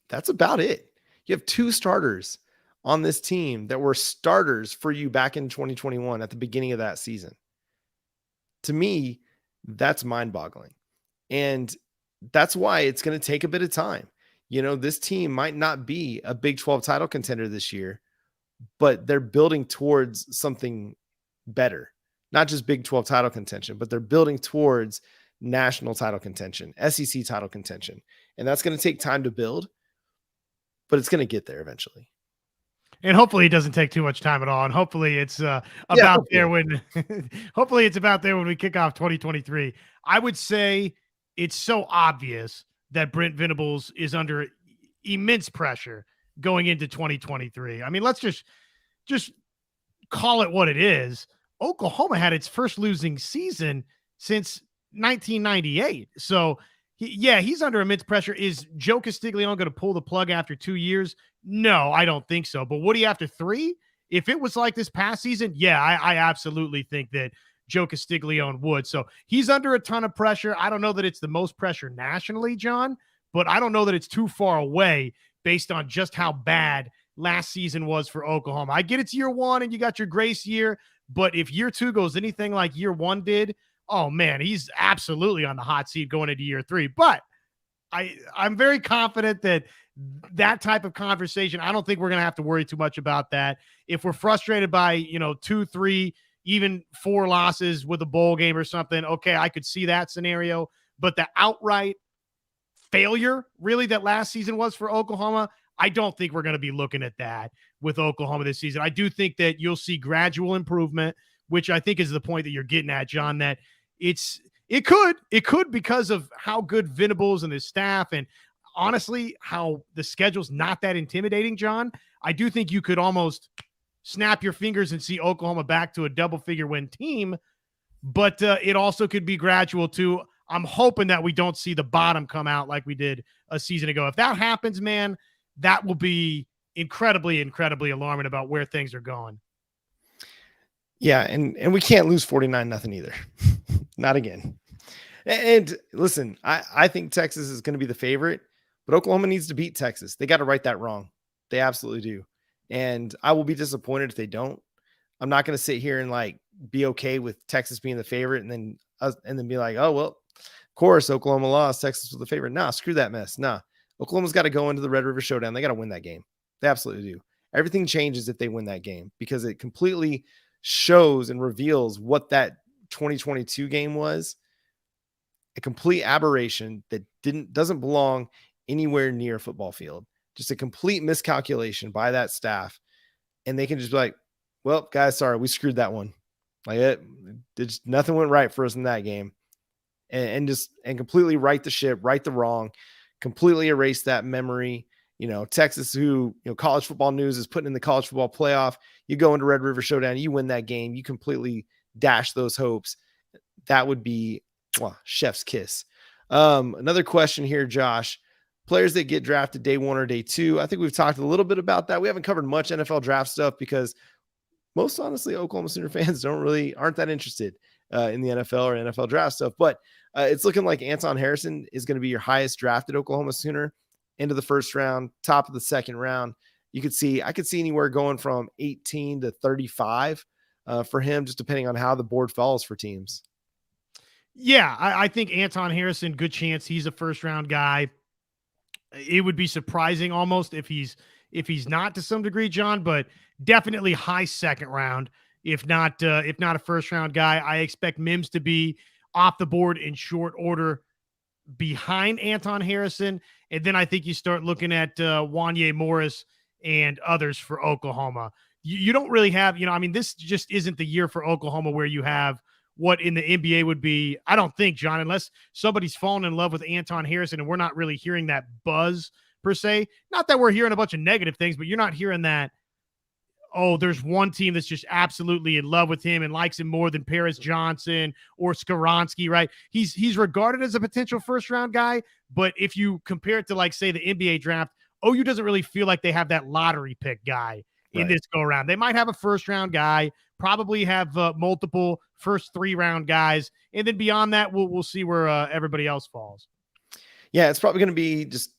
That's about it. You have 2 starters on this team that were starters for you back in 2021 at the beginning of that season. To me, that's mind-boggling. And that's why it's going to take a bit of time. This team might not be a Big 12 title contender this year, but they're building towards something better. Not just Big 12 title contention, but they're building towards national title contention, SEC title contention. And that's going to take time to build, but it's going to get there eventually. And hopefully it doesn't take too much time at all. And hopefully it's there when hopefully it's about there when we kick off 2023. I would say it's so obvious that Brent Venables is under immense pressure going into 2023. I mean, let's just call it what it is. Oklahoma had its first losing season since 1998. So he's under immense pressure. Is Joe Castiglione going to pull the plug after 2 years? No, I don't think so. But would he after 3? If it was like this past season, yeah, I absolutely think that Joe Castiglione would. So he's under a ton of pressure. I don't know that it's the most pressure nationally, John, but I don't know that it's too far away based on just how bad last season was for Oklahoma. I get it's year 1 and you got your grace year, but if year 2 goes anything like year 1 did, oh man, he's absolutely on the hot seat going into year 3. But I'm very confident that type of conversation, I don't think we're going to have to worry too much about that. If we're frustrated by, 2, 3, even 4 losses with a bowl game or something, okay, I could see that scenario. But the outright failure, really, that last season was for Oklahoma, I don't think we're going to be looking at that with Oklahoma this season. I do think that you'll see gradual improvement, which I think is the point that you're getting at, John, that it could because of how good Venables and his staff, and honestly, how the schedule's not that intimidating, John. I do think you could almost snap your fingers and see Oklahoma back to a double-figure win team, but it also could be gradual too. I'm hoping that we don't see the bottom come out like we did a season ago. If that happens, man, that will be incredibly, incredibly alarming about where things are going. Yeah, and we can't lose 49-0 either. Not again. And listen, I think Texas is going to be the favorite, but Oklahoma needs to beat Texas. They got to right that wrong. They absolutely do. And I will be disappointed if they don't. I'm not going to sit here and be okay with Texas being the favorite and then be like, oh, well, of course, Oklahoma lost. Texas was the favorite. Nah, screw that mess. Nah, Oklahoma's got to go into the Red River Showdown. They got to win that game. They absolutely do. Everything changes if they win that game because it completely shows and reveals what that 2022 game was. A complete aberration that doesn't belong anywhere near a football field. Just a complete miscalculation by that staff. And they can just be like, well, guys, sorry, we screwed that one. Nothing went right for us in that game. And completely right the ship, right the wrong, completely erase that memory. Texas, who, college football news is putting in the college football playoff. You go into Red River Showdown, you win that game, you completely dash those hopes. That would be chef's kiss. Another question here, Josh. Players that get drafted day 1 or day 2. I think we've talked a little bit about that. We haven't covered much NFL draft stuff because most honestly, Oklahoma Sooner fans aren't that interested in the NFL or NFL draft stuff. But it's looking like Anton Harrison is going to be your highest drafted Oklahoma Sooner into the first round, top of the second round. I could see anywhere going from 18 to 35 for him, just depending on how the board falls for teams. Yeah, I think Anton Harrison, good chance he's a first round guy. It would be surprising almost if he's not to some degree, John, but definitely high second round. If not a first round guy, I expect Mims to be off the board in short order behind Anton Harrison. And then I think you start looking at Wanye Morris and others for Oklahoma. You don't really have, this just isn't the year for Oklahoma where you have what in the NBA would be, I don't think, John, unless somebody's fallen in love with Anton Harrison and we're not really hearing that buzz per se. Not that we're hearing a bunch of negative things, but you're not hearing that, oh, there's one team that's just absolutely in love with him and likes him more than Paris Johnson or Skaronski, right? He's regarded as a potential first-round guy, but if you compare it to, say, the NBA draft, OU doesn't really feel like they have that lottery pick guy in this go-around. They might have a first-round guy, probably have multiple first 3-round guys, and then beyond that, we'll see where everybody else falls. Yeah, it's probably going to be just,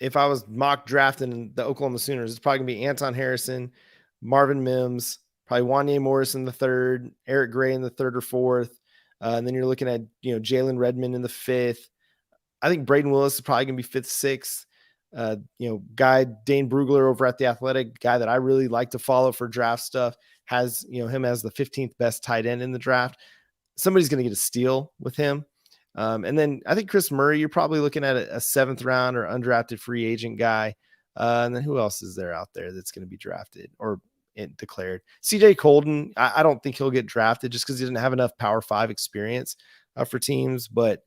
if I was mock drafting the Oklahoma Sooners, it's probably going to be Anton Harrison, Marvin Mims, probably Wanye Morris in the 3rd, Eric Gray in the 3rd or 4th. And then you're looking at, Jalen Redmond in the 5th. I think Braden Willis is probably going to be 5th, 6th. Guy Dane Brugler over at The Athletic, guy that I really like to follow for draft stuff, has, him as the 15th best tight end in the draft. Somebody's going to get a steal with him. And then I think Chris Murray, you're probably looking at a 7th round or undrafted free agent guy. And then who else is there out there that's going to be drafted or declared? CJ Colden, I don't think he'll get drafted just because he didn't have enough Power 5 experience for teams. But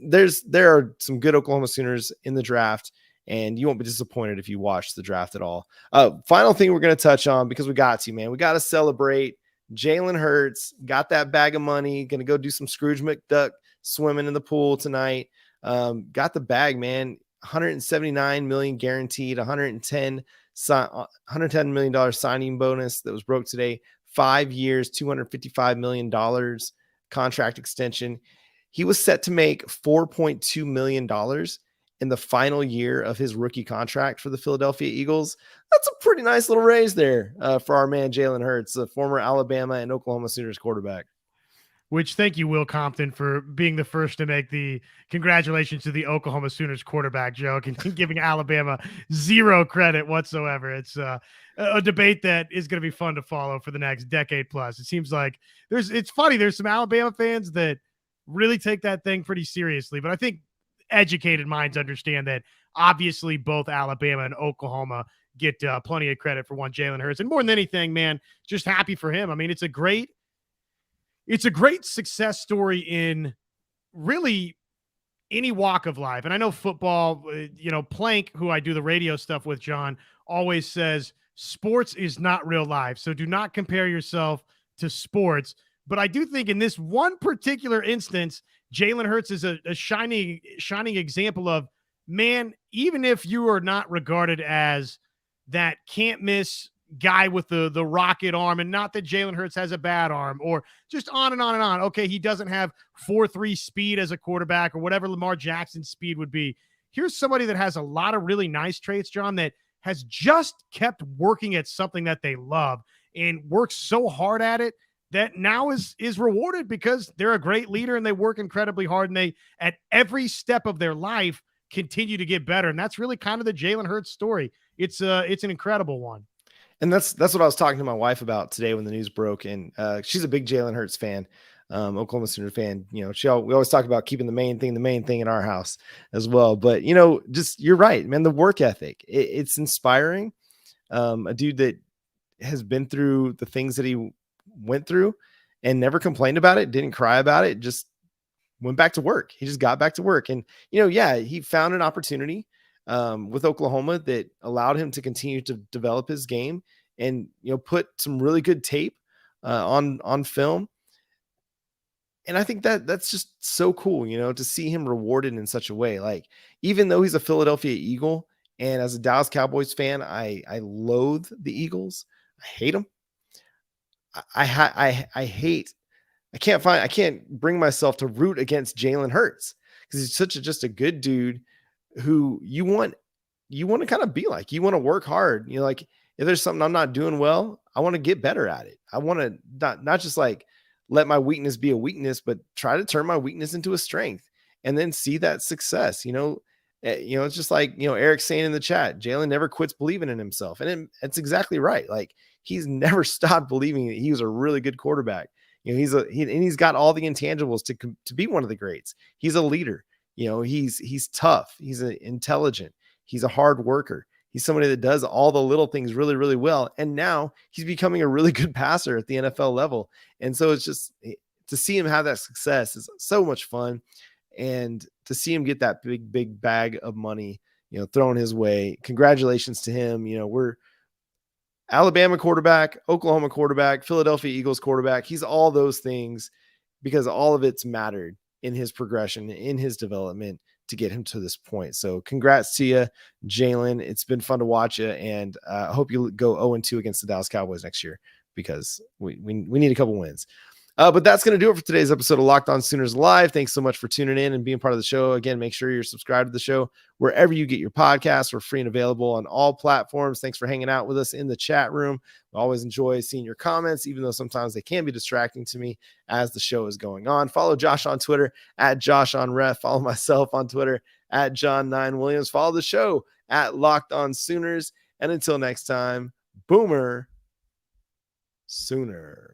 there are some good Oklahoma Sooners in the draft, and you won't be disappointed if you watch the draft at all. Final thing we're going to touch on, because we got to celebrate. Jalen Hurts got that bag of money, going to go do some Scrooge McDuck swimming in the pool tonight. Got the bag, man. $179 million guaranteed, $110 million signing bonus that was broke today. 5 years, $255 million contract extension. He was set to make $4.2 million in the final year of his rookie contract for the Philadelphia Eagles. That's a pretty nice little raise there for our man Jalen Hurts, the former Alabama and Oklahoma Sooners quarterback. Which thank you, Will Compton, for being the first to make the congratulations to the Oklahoma Sooners quarterback joke and giving Alabama zero credit whatsoever. It's a debate that is going to be fun to follow for the next decade plus. It seems like it's funny. There's some Alabama fans that really take that thing pretty seriously, but I think educated minds understand that obviously both Alabama and Oklahoma get plenty of credit for one Jalen Hurts. And more than anything, man, just happy for him. I mean, it's a great success story in really any walk of life. And I know football, Plank, who I do the radio stuff with, John, always says sports is not real life. So do not compare yourself to sports. But I do think in this one particular instance, Jalen Hurts is a shining example of, man, even if you are not regarded as that can't miss guy with the rocket arm, and not that Jalen Hurts has a bad arm, or just on and on and on. Okay, he doesn't have 4.3 speed as a quarterback or whatever Lamar Jackson's speed would be. Here's somebody that has a lot of really nice traits, John, that has just kept working at something that they love and works so hard at it that now is rewarded because they're a great leader and they work incredibly hard, and they, at every step of their life, continue to get better. And that's really kind of the Jalen Hurts story. It's an incredible one. And that's what I was talking to my wife about today when the news broke. And she's a big Jalen Hurts fan, Oklahoma Sooner fan. We always talk about keeping the main thing in our house as well. But, just, you're right, man, the work ethic, it's inspiring. A dude that has been through the things that he went through and never complained about it, didn't cry about it, just went back to work. He just got back to work. And, he found an opportunity with Oklahoma that allowed him to continue to develop his game and, put some really good tape on film. And I think that's just so cool, to see him rewarded in such a way. Like, even though he's a Philadelphia Eagle, and as a Dallas Cowboys fan, I loathe the Eagles. I hate them. I can't bring myself to root against Jalen Hurts because he's just a good dude who you want to kind of be like. You want to work hard. Like, if there's something I'm not doing well, I want to get better at it. I want to not just like let my weakness be a weakness, but try to turn my weakness into a strength and then see that success. It's just like, Eric's saying in the chat, Jalen never quits believing in himself. And it's exactly right. Like, he's never stopped believing that he was a really good quarterback. He's got all the intangibles to be one of the greats. He's a leader. He's tough. He's intelligent. He's a hard worker. He's somebody that does all the little things really, really well. And now he's becoming a really good passer at the NFL level. And so it's just, to see him have that success is so much fun. And to see him get that big bag of money, thrown his way. Congratulations to him. We're Alabama quarterback, Oklahoma quarterback, Philadelphia Eagles quarterback. He's all those things because all of it's mattered in his progression, in his development to get him to this point. So congrats to you, Jalen. It's been fun to watch you, and I hope you go 0-2 against the Dallas Cowboys next year because we need a couple wins. But that's going to do it for today's episode of Locked On Sooners Live. Thanks so much for tuning in and being part of the show. Again, make sure you're subscribed to the show wherever you get your podcasts. We're free and available on all platforms. Thanks for hanging out with us in the chat room. I always enjoy seeing your comments, even though sometimes they can be distracting to me as the show is going on. Follow Josh on Twitter at JoshOnRef. Follow myself on Twitter at John9Williams. Follow the show at Locked On Sooners. And until next time, Boomer Sooner.